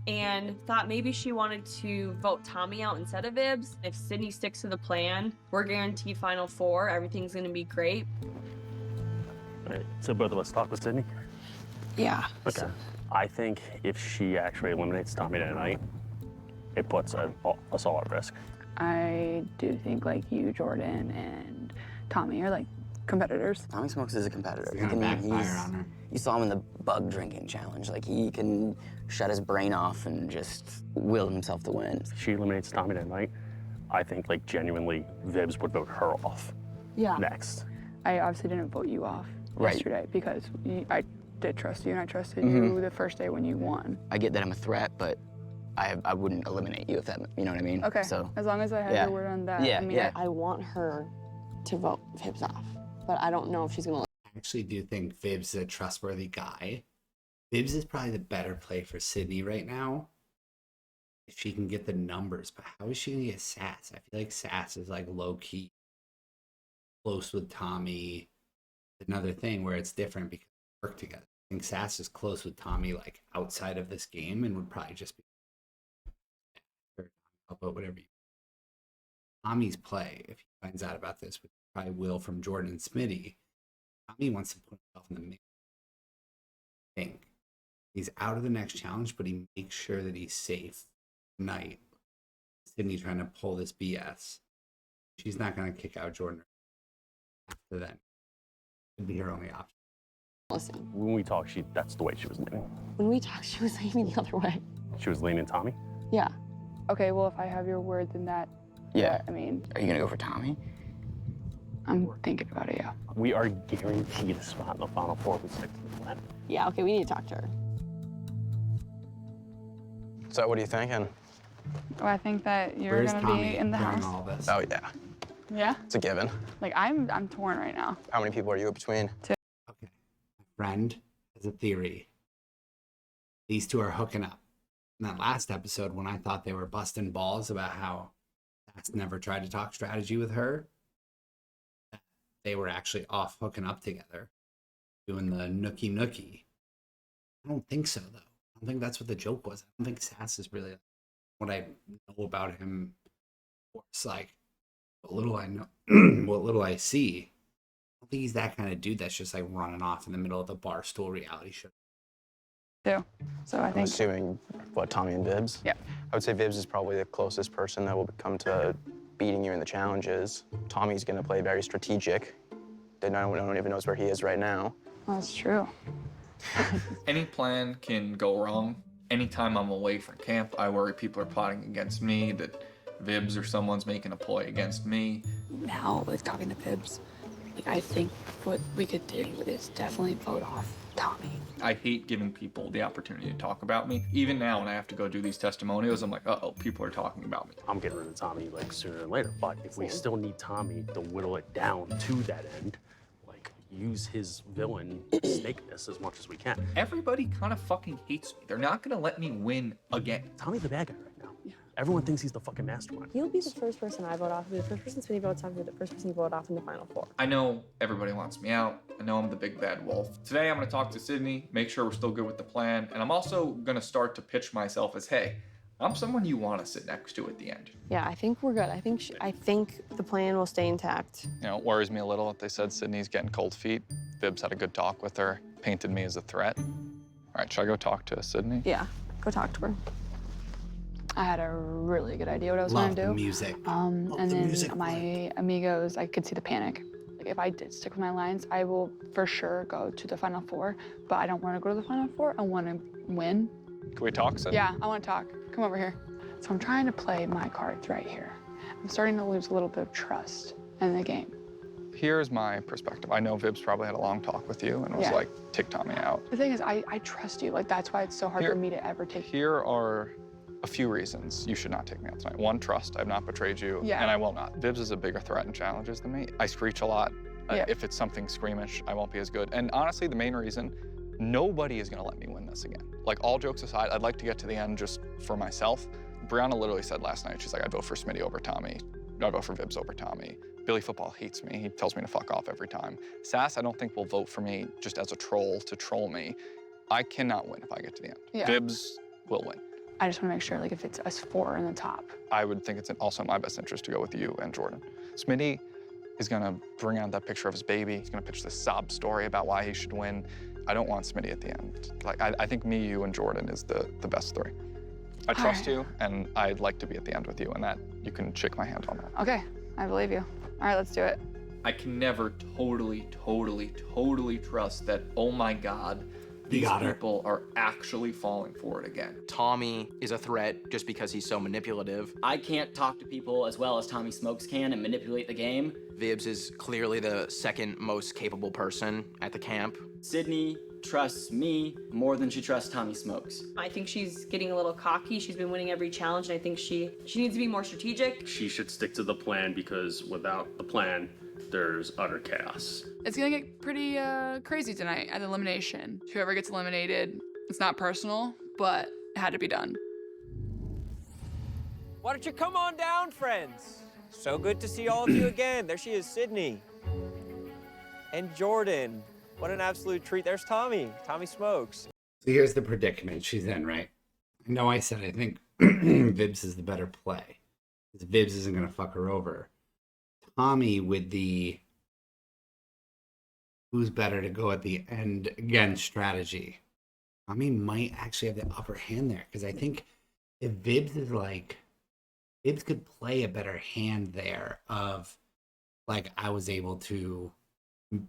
and thought maybe she wanted to vote Tommy out instead of Vibs. If Sydney sticks to the plan, we're guaranteed Final Four. Everything's going to be great. All right, so both of us talk with Sydney? Yeah. Okay. So I think if she actually eliminates Tommy tonight, it puts us all at risk. I do think like you, Jordan, and Tommy are like competitors. Tommy Smokes is a competitor. It's gonna backfire on her. You saw him in the bug drinking challenge. Like, he can shut his brain off and just will himself to win. If she eliminates Tommy tonight, I think like genuinely Vibs would vote her off next. I obviously didn't vote you off yesterday because I did trust you and I trusted you the first day when you won. I get that I'm a threat, but I wouldn't eliminate you if that, you know what I mean? Okay, so as long as I have your word on that. Yeah, I mean, I want her to vote Vibs off, but I don't know if she's gonna. I actually do think Vibs is a trustworthy guy. Vibs is probably the better play for Sydney right now. If she can get the numbers, but how is she gonna get Sass? I feel like Sass is like low key, close with Tommy. Another thing where it's different because they work together. I think Sass is close with Tommy like outside of this game and would probably just be but whatever. Tommy's play, if he finds out about this, which probably will from Jordan and Smitty, Tommy wants to put himself in the mix. I think he's out of the next challenge, but he makes sure that he's safe tonight. Sydney trying to pull this BS. She's not going to kick out Jordan after that. It'd be her only option. Listen. When we talk, that's the way she was leaning. When we talked, she was leaning the other way. She was leaning Tommy? Yeah. Okay, well, if I have your word, then that. Yeah. I mean. Are you gonna go for Tommy? I'm thinking about it, yeah. We are guaranteed a spot in the Final Four with 6 to the plan. Yeah, okay, we need to talk to her. So what are you thinking? Well, I think that you're going to be in the house. All this? Oh, yeah. Yeah? It's a given. Like, I'm torn right now. How many people are you between? 2. Okay. My friend has a theory. These two are hooking up. In that last episode, when I thought they were busting balls about how Sass never tried to talk strategy with her, they were actually off hooking up together, doing the nookie. I don't think so, though. I don't think that's what the joke was. I don't think Sass is really what I know about him. It's like, what little I know, what little I see. I don't think he's that kind of dude that's just like running off in the middle of the Barstool reality show. So I think. I'm assuming, what, Tommy and Vibs? Yeah. I would say Vibs is probably the closest person that will come to beating you in the challenges. Tommy's gonna play very strategic. No one even knows where he is right now. Well, that's true. Any plan can go wrong. Anytime I'm away from camp, I worry people are plotting against me, that Vibs or someone's making a ploy against me. Now, with talking to Vibs, like, I think what we could do is definitely vote off Tommy. I hate giving people the opportunity to talk about me. Even now, when I have to go do these testimonials, I'm like, uh-oh, people are talking about me. I'm getting rid of Tommy like sooner than later, but if we still need Tommy to whittle it down to that end, like use his villain snakeness as much as we can. Everybody kind of fucking hates me. They're not gonna let me win again. Tommy's the bad guy right now. Yeah. Everyone thinks he's the fucking mastermind. He'll be the first person I vote off. He'll be the first person Smitty votes off. He'll be the first person you vote off in the Final Four. I know everybody wants me out. I know I'm the big bad wolf. Today I'm gonna talk to Sydney, make sure we're still good with the plan, and I'm also gonna start to pitch myself as, hey, I'm someone you wanna sit next to at the end. Yeah, I think we're good. I think the plan will stay intact. You know, it worries me a little that they said Sydney's getting cold feet. Vibbs had a good talk with her, painted me as a threat. All right, should I go talk to Sydney? Yeah, go talk to her. I had a really good idea what I was Love going to do. the music. And the then music my amigos, I could see the panic. Like if I did stick with my lines, I will for sure go to the Final Four, but I don't want to go to the Final Four. I want to win. Can we talk, Sydney? Yeah, I want to talk. Come over here. So I'm trying to play my cards right here. I'm starting to lose a little bit of trust in the game. Here's my perspective. I know Vibbs probably had a long talk with you and was like, take Tommy out. The thing is, I trust you. Like, that's why it's so hard for me to ever take you. Here are a few reasons you should not take me out tonight. One, trust. I've not betrayed you, and I will not. Vibbs is a bigger threat and challenges than me. I screech a lot. If it's something squeamish, I won't be as good. And honestly, the main reason, nobody is gonna let me win this again. Like, all jokes aside, I'd like to get to the end just for myself. Brianna literally said last night, she's like, I'd vote for Smitty over Tommy. I'd vote for Vibbs over Tommy. Billy Football hates me. He tells me to fuck off every time. Sass, I don't think will vote for me just as a troll to troll me. I cannot win if I get to the end. Yeah. Vibbs will win. I just want to make sure, like, if it's us four in the top. I would think it's also in my best interest to go with you and Jordan. Smitty is gonna bring out that picture of his baby. He's gonna pitch this sob story about why he should win. I don't want Smitty at the end. Like, I think me, you, and Jordan is the best three. I trust you, and I'd like to be at the end with you, and that you can shake my hand on that. Okay, I believe you. All right, let's do it. I can never totally trust that, oh my God, these people are actually falling for it again. Tommy is a threat just because he's so manipulative. I can't talk to people as well as Tommy Smokes can and manipulate the game. Vibbs is clearly the second most capable person at the camp. Sydney trusts me more than she trusts Tommy Smokes. I think she's getting a little cocky. She's been winning every challenge, and I think she needs to be more strategic. She should stick to the plan because without the plan, there's utter chaos. It's gonna get pretty crazy tonight at elimination. Whoever gets eliminated, it's not personal, but it had to be done. Why don't you come on down, friends? So good to see all of you again. There she is, Sydney. And Jordan. What an absolute treat. There's Tommy. Tommy Smokes. So here's the predicament she's in, right? I know I said I think Vibbs is the better play. Because Vibbs isn't going to fuck her over. Tommy with the who's better to go at the end again strategy. Tommy might actually have the upper hand there. Because I think if Vibbs is like... Vibbs could play a better hand there of like I was able to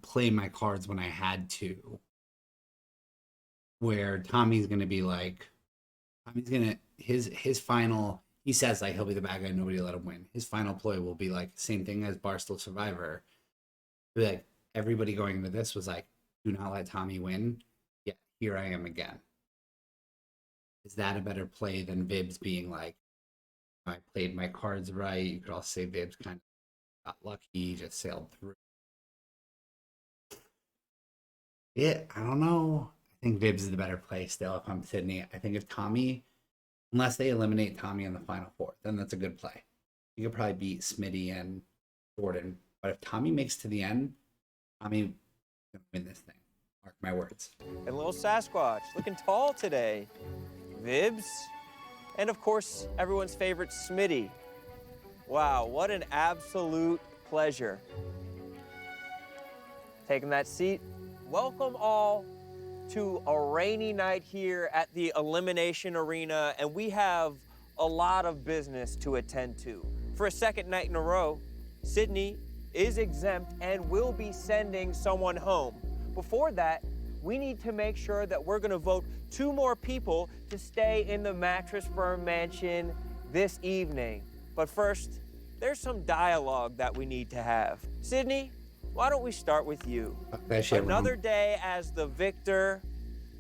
play my cards when I had to. Where Tommy's gonna be like, his final, he says like he'll be the bad guy, nobody let him win. His final ploy will be like same thing as Barstool Survivor. Be like everybody going into this was like, do not let Tommy win. Yeah, here I am again. Is that a better play than Vibbs being like, I played my cards right? You could also say Vibbs kind of got lucky, just sailed through. Yeah, I don't know. I think Vibbs is the better play still if I'm Sydney. I think if Tommy, unless they eliminate Tommy in the Final Four, then that's a good play. You could probably beat Smitty and Jordan. But if Tommy makes to the end, Tommy's going to win this thing. Mark my words. And little Sasquatch, looking tall today. Vibbs. And of course, everyone's favorite Smitty. Wow, what an absolute pleasure. Taking that seat. Welcome all to a rainy night here at the Elimination Arena, and we have a lot of business to attend to. For a second night in a row, Sydney is exempt and will be sending someone home. Before that, we need to make sure that we're gonna vote 2 more people to stay in the Mattress Firm Mansion this evening. But first, there's some dialogue that we need to have. Sydney, why don't we start with you? Another day as the victor,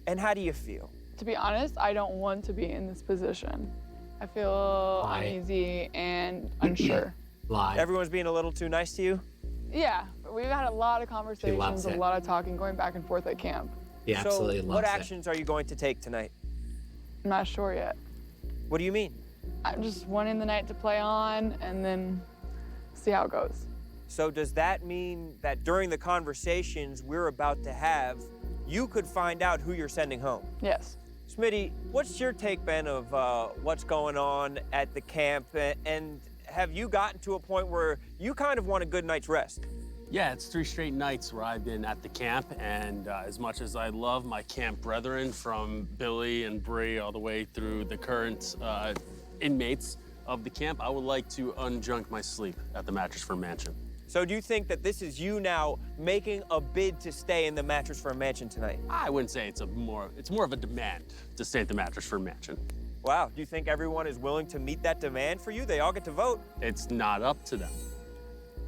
and how do you feel? To be honest, I don't want to be in this position. I feel uneasy and unsure. Lie. Everyone's being a little too nice to you? Yeah, we've had a lot of conversations, a lot of talking, going back and forth at camp. Yeah, absolutely so loves what it. actions are you going to take tonight? I'm not sure yet. What do you mean? I'm just wanting the night to play on and then see how it goes. So does that mean that during the conversations we're about to have, you could find out who you're sending home? Yes. Smitty, what's your take, Ben, of what's going on at the camp? And have you gotten to a point where you kind of want a good night's rest? Yeah, it's 3 straight nights where I've been at the camp, and as much as I love my camp brethren, from Billy and Bree all the way through the current inmates of the camp, I would like to unjunk my sleep at the Mattress Firm Mansion. So do you think that this is you now making a bid to stay in the Mattress Firm Mansion tonight? I wouldn't say it's more of a demand to stay at the Mattress Firm Mansion. Wow, do you think everyone is willing to meet that demand for you? They all get to vote. It's not up to them.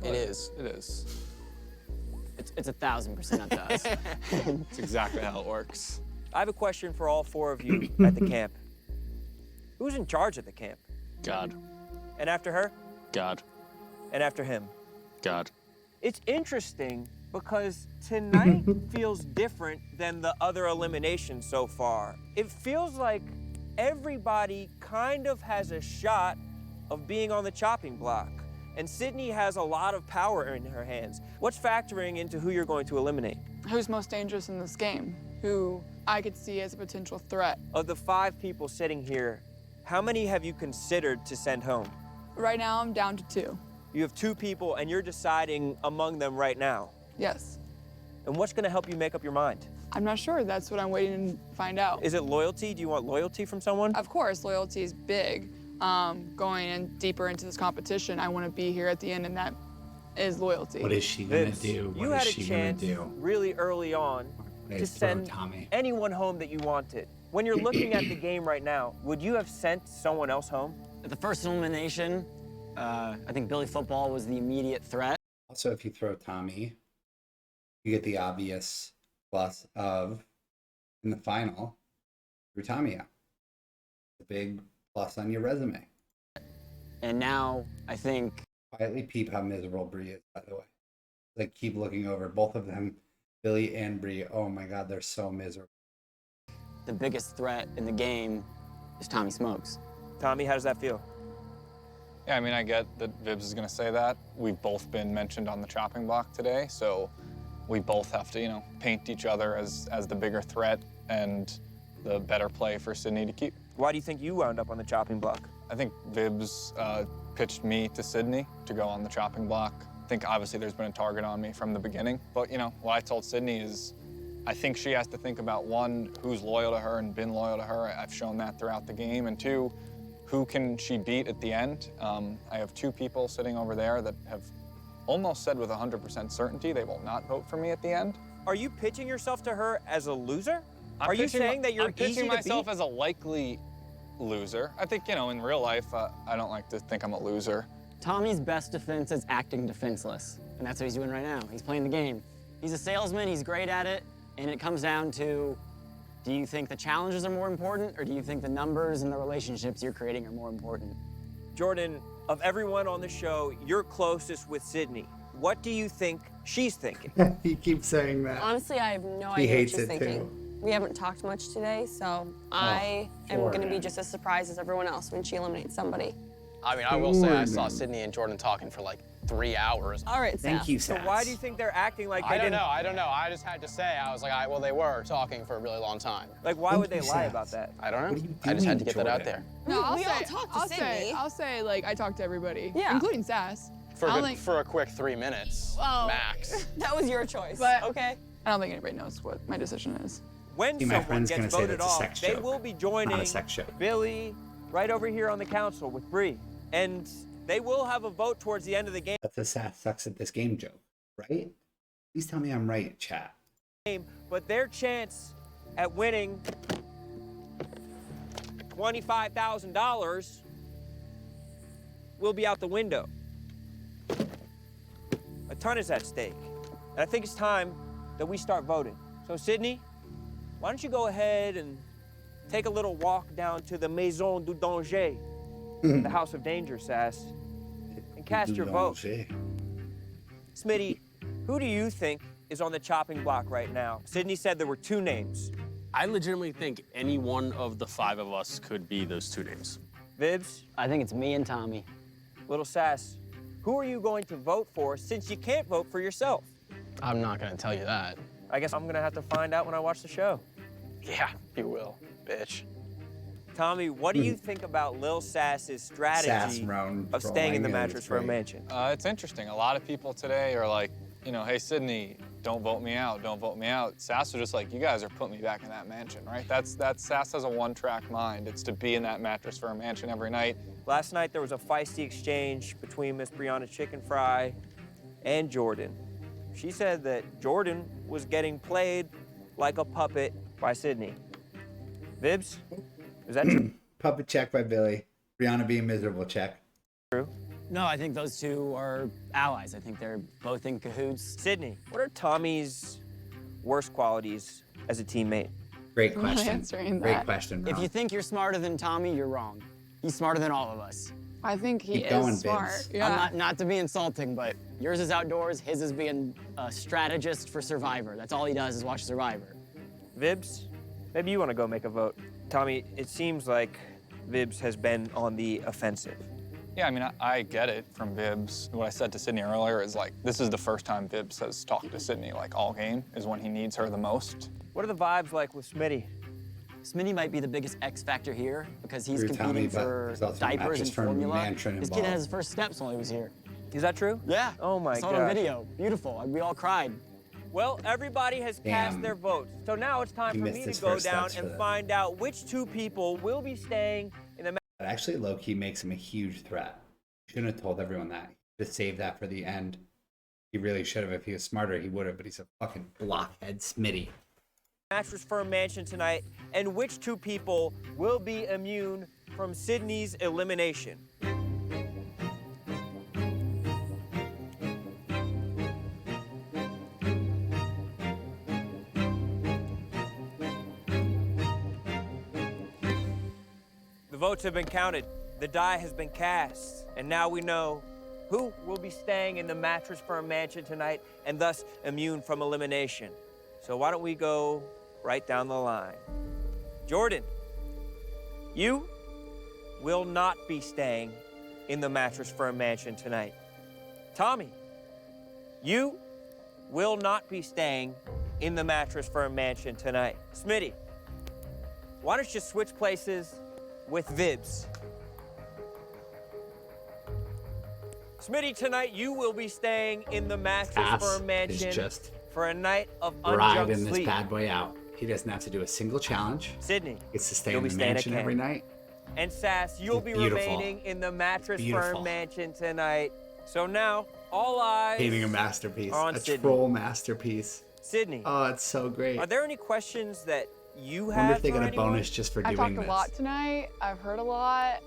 It is. It is. It's 1,000% up to us. It's exactly how it works. I have a question for all 4 of you at the camp. Who's in charge at the camp? God. And after her? God. And after him? God. It's interesting because tonight feels different than the other eliminations so far. It feels like everybody kind of has a shot of being on the chopping block. And Sydney has a lot of power in her hands. What's factoring into who you're going to eliminate? Who's most dangerous in this game? Who I could see as a potential threat? Of the 5 people sitting here, how many have you considered to send home? Right now, I'm down to 2. You have 2 people and you're deciding among them right now. Yes. And what's gonna help you make up your mind? I'm not sure. That's what I'm waiting to find out. Is it loyalty? Do you want loyalty from someone? Of course, loyalty is big. Going in deeper into this competition, I want to be here at the end, and that is loyalty. What is she gonna Vince, do? You What had is a she gonna chance do? really early on to send anyone home that you wanted. When you're looking at the game right now, would you have sent someone else home? At the first elimination, I think Billy Football was the immediate threat. Also, if you throw Tommy, you get the obvious plus of, in the final, threw Tommy out. A big plus on your resume. And now, I think... Quietly peep how miserable Bree is, by the way. Like, keep looking over. Both of them, Billy and Bree, oh my God, they're so miserable. The biggest threat in the game is Tommy Smokes. Tommy, how does that feel? Yeah, I mean, I get that Vibs is gonna say that. We've both been mentioned on the chopping block today, so we both have to, you know, paint each other as the bigger threat and the better play for Sydney to keep. Why do you think you wound up on the chopping block? I think Vibs pitched me to Sydney to go on the chopping block. I think obviously there's been a target on me from the beginning, but you know, what I told Sydney is I think she has to think about 1, who's loyal to her and been loyal to her. I've shown that throughout the game, and 2, who can she beat at the end? I have 2 people sitting over there that have almost said with 100% certainty they will not vote for me at the end. Are you pitching yourself to her as a loser? Are you saying that you're I'm pitching easy to myself beat? as a likely loser. I think, you know, in real life, I don't like to think I'm a loser. Tommy's best defense is acting defenseless, and that's what he's doing right now. He's playing the game. He's a salesman, he's great at it, and it comes down to, do you think the challenges are more important, or do you think the numbers and the relationships you're creating are more important? Jordan, of everyone on the show, you're closest with Sydney. What do you think she's thinking? He keeps saying that. Honestly, I have no He idea what hates she's it thinking. too. We haven't talked much today, so I am poor going to be him. just as surprised as everyone else when she eliminates somebody. I mean, I will say I saw Sydney and Jordan talking for like 3 hours. All right, Thank Seth. you, So Sass. why do you think they're acting like they I don't didn't? know. I don't know. I just had to say. I was like, well, they were talking for a really long time. Like, why Thank would they you, lie Sass. about that? I don't know. What are you I just had to doing, get that out Jordan? there. No, We all talked to Sydney. I'll say, like, I talked to everybody, Yeah. including Sass. For, I don't good, think- for a quick 3 minutes, Well- max. That was your choice. But- okay. I don't think anybody knows what my decision is. When See, my someone friend's gets gonna say voted that's a off, sex they joke, will be Not joining a sex show. Billy right over here on the council with Bree. And they will have a vote towards the end of the That's a Sass sucks at this game joke, right? Please tell me I'm right, chat. game, but their chance at winning $25,000 will be out the window. A ton is at stake. And I think it's time that we start voting. So Sydney, why don't you go ahead and take a little walk down to the Maison du Danger, the House of Danger, Sass, and cast your vote. Smitty, who do you think is on the chopping block right now? Sydney said there were 2 names. I legitimately think any one of the 5 of us could be those 2 names. Vibs, I think it's me and Tommy. Little Sass, Who are you going to vote for since you can't vote for yourself? I'm not gonna tell you that. I guess I'm gonna have to find out when I watch the show. Yeah, you will, bitch. Tommy, what do you think about Lil Sass's strategy of staying in the mattress for a mansion? It's interesting. A lot of people today are like, you know, hey, Sydney, don't vote me out, don't vote me out. Sass was just like, you guys are putting me back in that mansion, right? That's Sass has a one-track mind. It's to be in that mattress for a mansion every night. Last night, there was a feisty exchange between Miss Brianna Chicken Fry and Jordan. She said that Jordan was getting played like a puppet by Sydney. Vibs, is that true? Puppet check by Billy. Brianna being miserable check. True. No, I think those two are allies. I think they're both in cahoots. Sydney, what are Tommy's worst qualities as a teammate? Great I'm not question. answering Great that. question. If you think you're smarter than Tommy, you're wrong. He's smarter than all of us. I think he Keep going, is smart. Vince. Yeah. Not to be insulting, but yours is outdoors, his is being a strategist for Survivor. That's all he does is watch Survivor. Vibs, maybe you want to go make a vote. Tommy, it seems like Vibs has been on the offensive. Yeah, I mean, I get it from Vibs. What I said to Sydney earlier is like, this is the first time Vibs has talked to Sydney like all game, is when he needs her the most. What are the vibes like with Smitty? Smitty might be the biggest X factor here because he's Agree with Tommy, competing but for there's also diapers and mattress firm formula. mansion This kid had involved. his first steps while he was here. Is that true? Yeah. Oh my Saw it god. on video. Beautiful. We all cried. Well, everybody has cast Damn. their votes. So now it's time He for missed me to his go first down steps for and that. find out which two people will be staying in the That actually low-key makes him a huge threat. Shouldn't have told everyone that. He should have saved that for the end. He really should have. If he was smarter, he would have, but he's a fucking blockhead Smitty. Mattress Firm Mansion tonight, and which two people will be immune from Sydney's elimination. The votes have been counted, the die has been cast, and now we know who will be staying in the Mattress Firm Mansion tonight and thus immune from elimination. So why don't we go right down the line. Jordan, you will not be staying in the Mattress Firm Mansion tonight. Tommy, you will not be staying in the Mattress Firm Mansion tonight. Smitty, why don't you switch places with Vibs? Smitty, tonight you will be staying in the Mattress Firm Mansion just for a night of ride unjust in this sleep. bad boy out. He doesn't have to do a single challenge. Sydney, He gets to stay you'll in be the staying at mansion every camp. night. And Sass, you'll be Beautiful. remaining in the Mattress Beautiful. Firm Mansion tonight. So now, all eyes Painting a masterpiece. are on A Sydney. troll masterpiece. Sydney, Oh, it's so great. are there any questions that you I have wonder if they for get a anyone? bonus just for I doing talked this. a lot tonight. I've heard a lot.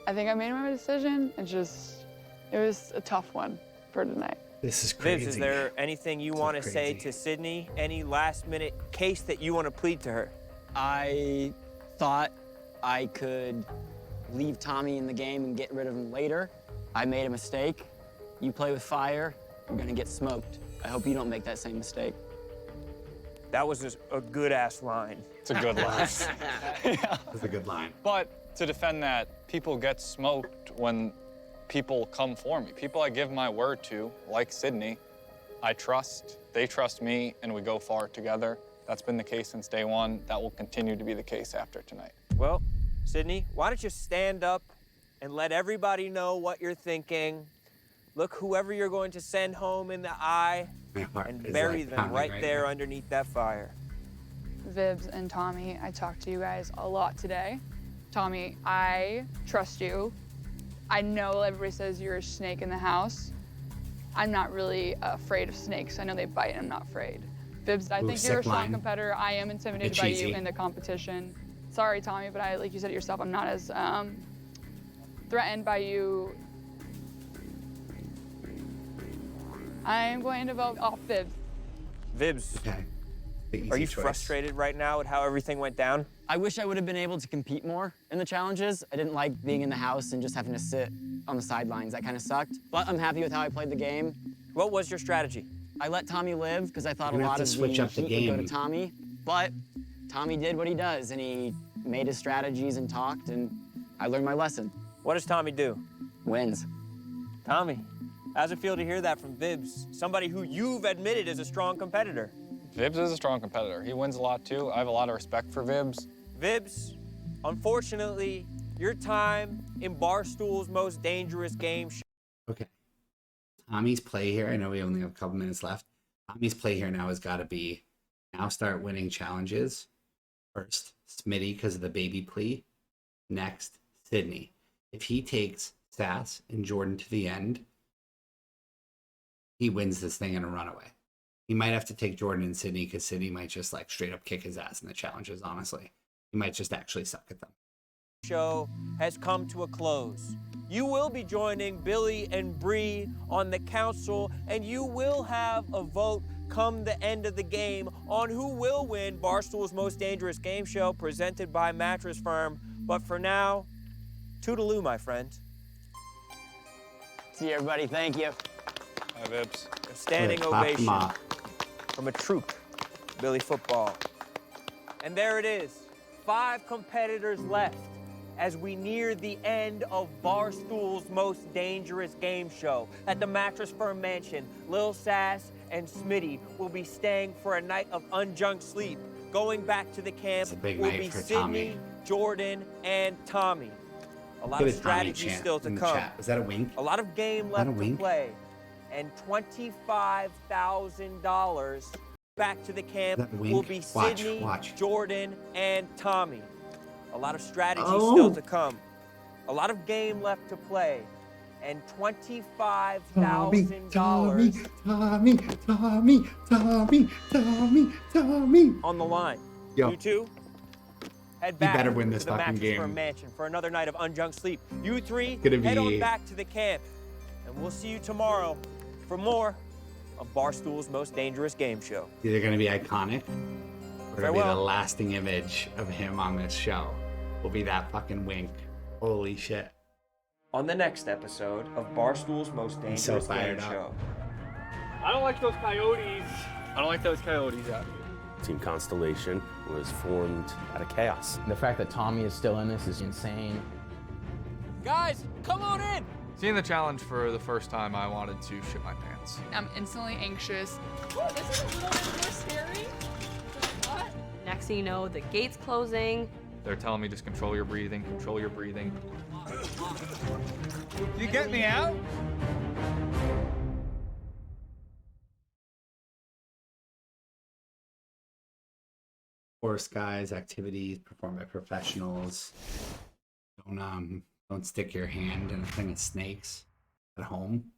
I think I made my decision. It was a tough one for tonight. This is Viz, crazy. is there anything you want to say crazy. to Sydney? Any last-minute case that you want to plead to her? I thought I could leave Tommy in the game and get rid of him later. I made a mistake. You play with fire, you're gonna get smoked. I hope you don't make that same mistake. That was just a good-ass line. It's a good line. That's a good line. But to defend that, people get smoked when people come for me. People I give my word to, like Sydney, I trust, they trust me, and we go far together. That's been the case since day one. That will continue to be the case after tonight. Well, Sydney, why don't you stand up and let everybody know what you're thinking? Look whoever you're going to send home in the eye My heart and is, bury like, them pounding right there now. underneath that fire. Vibs and Tommy, I talked to you guys a lot today. Tommy, I trust you. I know everybody says you're a snake in the house. I'm not really afraid of snakes. I know they bite and I'm not afraid. Vibs, I Ooh, think you're a sick strong line. competitor. I am intimidated Bit by cheesy. you in the competition. Sorry, Tommy, but like you said it yourself, I'm not as threatened by you. I am going to vote off Vibs. Vibs, Okay. The easy are you choice. frustrated right now at how everything went down? I wish I would have been able to compete more in the challenges. I didn't like being in the house and just having to sit on the sidelines. That kind of sucked. But I'm happy with how I played the game. What was your strategy? I let Tommy live because I thought a You're gonna lot have of to the switch up the heat would go to game. Tommy. But Tommy did what he does, and he made his strategies and talked, and I learned my lesson. What does Tommy do? Wins. Tommy, How's it feel to hear that from Vibs, somebody who you've admitted is a strong competitor? Vibs is a strong competitor. He wins a lot too. I have a lot of respect for Vibs. Vibs, unfortunately, your time in Barstool's most dangerous game show. Okay. Tommy's play here, I know we only have a couple minutes left. Tommy's play here now has got to be now start winning challenges. First, Smitty because of the baby plea. Next, Sydney. If he takes Sass and Jordan to the end, he wins this thing in a runaway. He might have to take Jordan and Sydney because Sydney might just like straight up kick his ass in the challenges, honestly. He might just actually suck at them. Show has come to a close. You will be joining Billy and Bree on the council, and you will have a vote come the end of the game on who will win Barstool's Most Dangerous Game Show presented by Mattress Firm. But for now, toodaloo, my friend. See you, everybody. Thank you. Hi, Vibs. A standing ovation from a troop, Billy Football. And there it is, 5 competitors left as we near the end of Barstool's Most Dangerous Game Show. At the Mattress Firm Mansion, Lil Sass and Smitty will be staying for a night of unjunk sleep. Going back to the camp will be Sydney, Jordan, and Tommy. A lot of strategy still to come. Is that a wink? A lot of game left to play. And $25,000 back to the camp will be Sydney, Jordan, and Tommy. A lot of strategy still to come. A lot of game left to play. And Tommy on the line. Yo. You two, head back better win this to the fucking Mattress game. Firm Mansion for another night of unjunk sleep. You three, Gonna head on be- back to the camp. And we'll see you tomorrow for more of Barstool's Most Dangerous Game Show. Either going to be iconic or going to be the Farewell. lasting image of him on this show. Will be that fucking wink. Holy shit. On the next episode of Barstool's Most He's so Dangerous Game fired up. Show. I don't like those coyotes. I don't like those coyotes out here. Team Constellation was formed out of chaos. The fact that Tommy is still in this is insane. Guys, come on in. Seeing the challenge for the first time, I wanted to shit my pants. I'm instantly anxious. Oh, this is a little bit more scary. What? Next thing you know, the gate's closing. They're telling me just control your breathing, control your breathing. You get me out? Horse guys, activities performed by professionals. Don't stick your hand in a thing of snakes at home.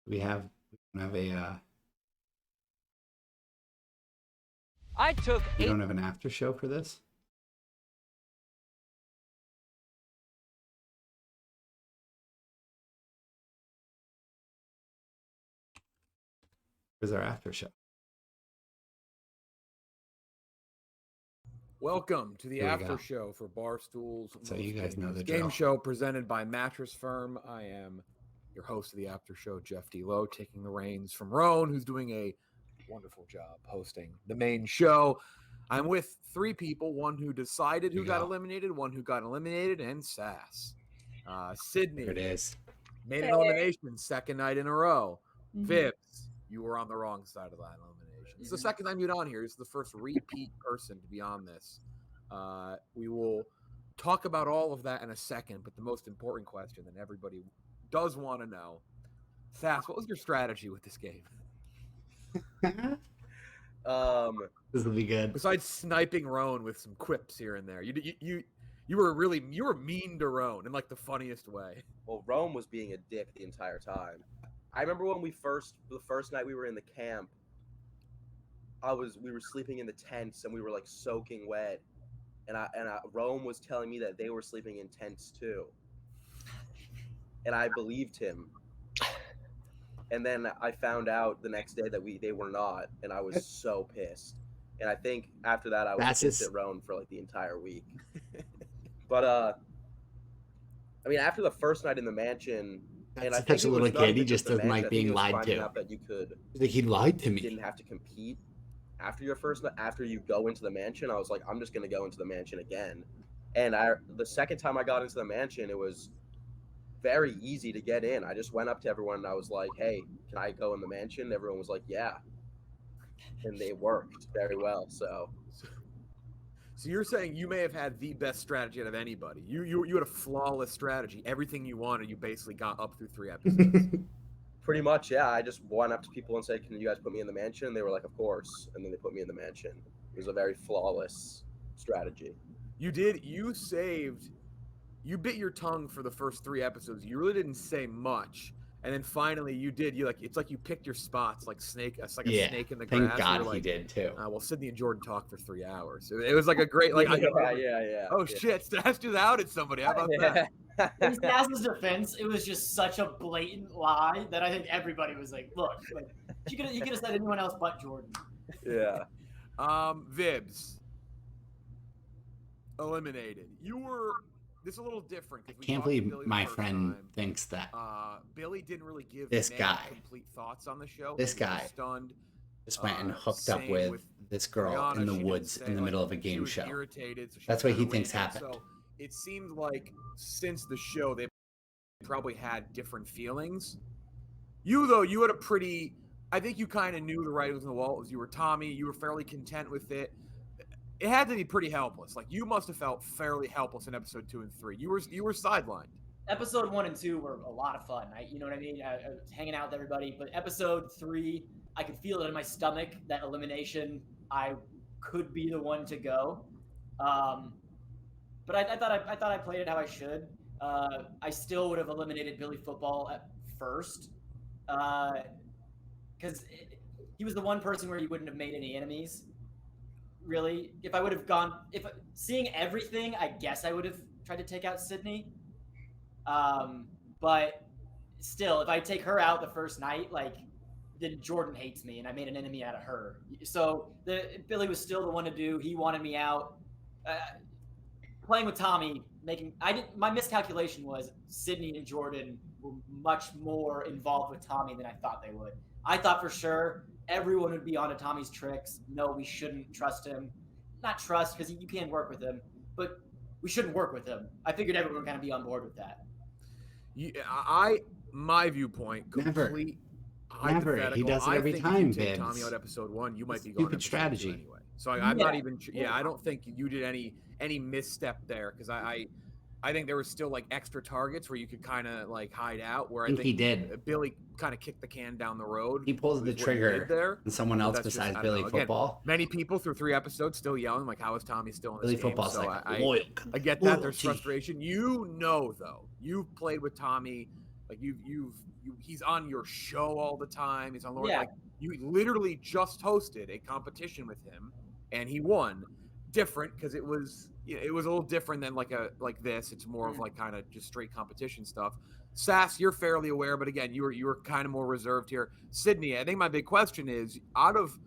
We don't have an after show for this? Where's our after show? Welcome to the Here we after go. show for Barstool's So you guys know the Game drill. Show presented by Mattress Firm. I am your host of the after show, Jeff D. Lowe, taking the reins from Roan, who's doing a wonderful job hosting the main show. I'm with 3 people, one who decided who got eliminated, one who got eliminated, and Sass. Sydney. There it is. Made an elimination second night in a row. Vibs, you were on the wrong side of that elimination. It's the second time you've been on here. It's the first repeat person to be on this. We will talk about all of that in a second, but the most important question that everybody does want to know, Sass, what was your strategy with this game? This will be good. Besides sniping Roan with some quips here and there, you were mean to Roan in like the funniest way. Well, Rome was being a dick the entire time. I remember when the first night we were in the camp, we were sleeping in the tents and we were like soaking wet, and Rome was telling me that they were sleeping in tents too, and I believed him. And then I found out the next day that they were not, and I was so pissed. And I think after that I was pissed at Roan for like the entire week. But I mean, after the first night in the mansion, and I think such a it was little not kid. even He just the doesn't mansion, like I think being it was lied finding to. out that you could. He's like, he lied to me. Didn't have to compete after your first night. After you go into the mansion, I was like, I'm just gonna go into the mansion again. And the second time I got into the mansion, it was very easy to get in. I just went up to everyone and I was like, "Hey, can I go in the mansion?" Everyone was like, "Yeah," and they worked very well. So you're saying you may have had the best strategy out of anybody. You had a flawless strategy. Everything you wanted, you basically got up through 3 episodes. pretty much, yeah. I just went up to people and said, "Can you guys put me in the mansion?" And they were like, "Of course." And then they put me in the mansion. It was a very flawless strategy. You bit your tongue for the first 3 episodes. You really didn't say much. And then finally you did. It's like you picked your spots like snake. It's like a snake in the grass. Thank God he like, did too. Well, Sydney and Jordan talked for 3 hours. It was like a great yeah. Oh shit, Stash just outed somebody. How about that? In Stass's defense, it was just such a blatant lie that I think everybody was like, "Look, like you could have said anyone else but Jordan." Yeah. Vibs eliminated. This is a little different. I can't believe my friend thinks that. Billy didn't really give this guy complete thoughts on the show. This guy stunned. Just went and hooked up with this girl in the woods in the middle of a game show. Irritated, so that's what he thinks happened. So it seemed like since the show, they probably had different feelings. You had a pretty. I think you kind of knew the writing was on the wall. You were Tommy. You were fairly content with it. It had to be pretty helpless. Like you must have felt fairly helpless in episode 2 and 3. You were sidelined. Episode 1 and 2 were a lot of fun. You know what I mean? I was hanging out with everybody. But episode 3, I could feel it in my stomach, that elimination. I could be the one to go. But I thought I played it how I should. I still would have eliminated Billy Football at first. Because he was the one person where he wouldn't have made any enemies. Really, if I would have seeing everything, I guess I would have tried to take out Sydney. But still, if I take her out the first night, then Jordan hates me, and I made an enemy out of her. So Billy was still the one to do. He wanted me out. Playing with Tommy, my miscalculation was Sydney and Jordan were much more involved with Tommy than I thought they would. I thought for sure everyone would be onto Tommy's tricks. No, we shouldn't trust him. Not trust, because you can work with him, but we shouldn't work with him. I figured everyone would kind of be on board with that. My viewpoint, complete Never. He does it every time, if you take Bibbs. Tommy out episode 1, you might be Stupid going strategy anyway. So I'm not even. Yeah, I don't think you did any misstep there, because I think there was still extra targets where you could kind of hide out. Where I think he did. Billy kind of kicked the can down the road. He pulls the trigger there, and someone else besides Billy Football. Again, many people through 3 episodes still yelling how is Tommy still in this Billy game? Football's So loyal. I get that. There's frustration. Though, you've played with Tommy. He's on your show all the time. He's on Lord. Yeah. You literally just hosted a competition with him, and he won. Different, because it was a little different than like this. It's more of kind of just straight competition stuff. Sass, you're fairly aware, but again, you were kind of more reserved here. Sydney, I think my big question is, out of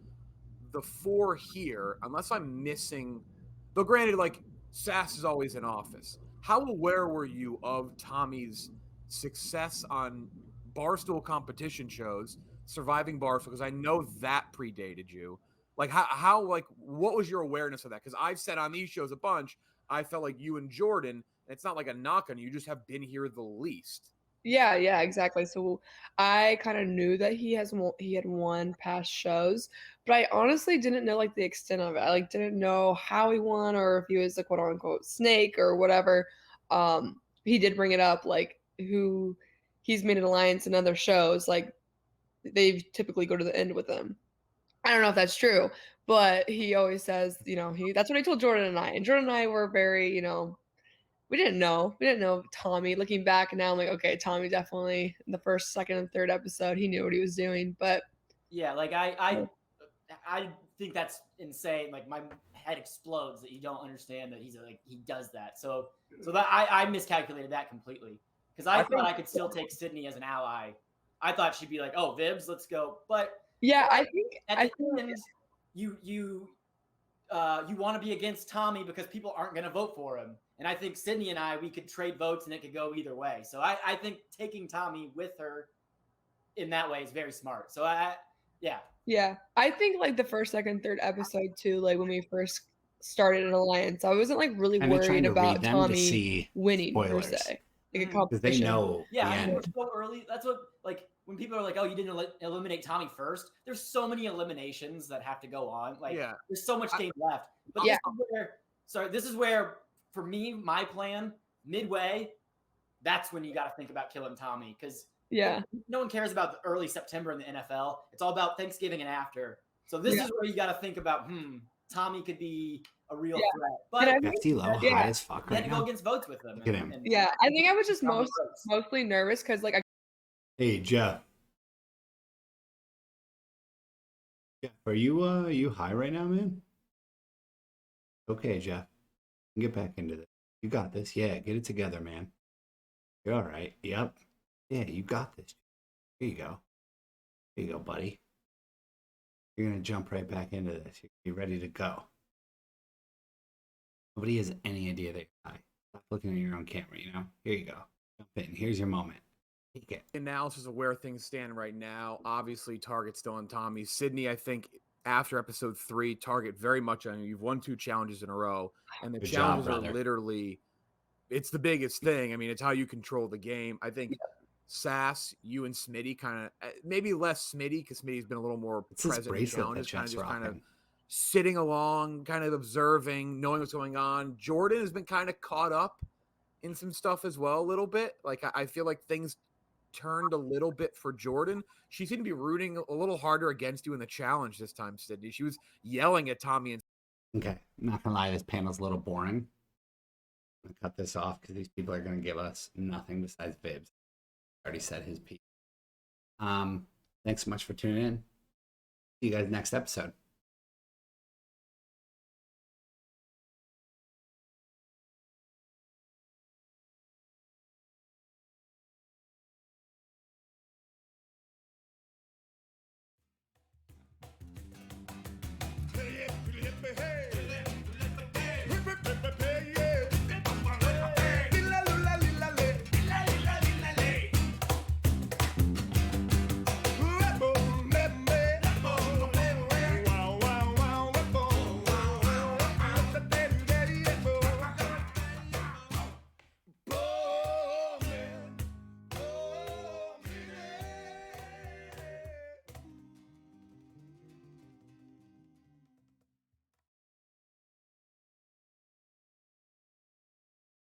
the 4 here, unless I'm missing, though granted, Sass is always in office. How aware were you of Tommy's success on Barstool competition shows, surviving Barstool? Because I know that predated you. What was your awareness of that? Because I've said on these shows a bunch, I felt like you and Jordan, and it's not like a knock on you, just have been here the least. Yeah, exactly. So I kind of knew that he had won past shows, but I honestly didn't know the extent of it. I didn't know how he won, or if he was the quote unquote snake or whatever. He did bring it up, who he's made an alliance in other shows. They typically go to the end with him. I don't know if that's true, but he always says, that's what I told Jordan and I. And Jordan and I were very, we didn't know Tommy. Looking back now, I'm okay, Tommy definitely in the first, second, and third episode, he knew what he was doing. But yeah, I think that's insane. My head explodes that you don't understand that he does that. So that I miscalculated that completely, because I thought I could still take Sydney as an ally. I thought she'd be like, "Oh, Vibs, let's go," but yeah, I think you want to be against Tommy because people aren't going to vote for him. And I think Sydney and we could trade votes and it could go either way. So I think taking Tommy with her in that way is very smart. So yeah. Yeah. I think the first, second, third episode too, when we first started an alliance. I wasn't like really Kinda trying worried to read about them to Tommy see winning per spoilers. se, like a Because they competition. know Yeah, the I mean, end. so early. That's what, like, when people are like, "Oh, you didn't eliminate Tommy first." There's so many eliminations that have to go on. Like, Yeah. there's so much game left. But Yeah. this is where, for me, my plan midway. That's when you got to think about killing Tommy, because Yeah. no one cares about the early September in the NFL. It's all about Thanksgiving and after. So this is where you got to think about, Tommy could be a real threat. But Flo high as fuck you had right to go now. against votes with them. Look at him. Yeah, I think I was just Tommy mostly nervous because like Hey, Jeff. Jeff, are you high right now, man? Okay, Jeff. Get back into this. You got this. Yeah, get it together, man. You're all right. Yep. Yeah, you got this. Here you go. Here you go, buddy. You're gonna jump right back into this. You're ready to go. Nobody has any idea that you're high. Stop looking at your own camera, you know? Here you go. Jump in. Here's your moment. Take it. Analysis of where things stand right now. Obviously, Target's still on Tommy. Sydney, I think, after episode 3, Target very much on you. You've won 2 challenges in a row. And the Good challenges job, are literally, it's the biggest thing. I mean, it's how you control the game. I think Sass, you and Smitty kind of, maybe less Smitty, because Smitty's been a little more present in challenges, kind of sitting along, kind of observing, knowing what's going on. Jordan has been kind of caught up in some stuff as well a little bit. Like, I feel like things turned a little bit for Jordan. She seemed to be rooting a little harder against you in the challenge this time, Sydney. She was yelling at Tommy. And Okay, I'm not gonna lie, this panel's a little boring. I'm gonna cut this off because these people are gonna give us nothing besides Vibs. Already said his piece. Thanks so much for tuning in. See you guys next episode. Hey, hey, hey.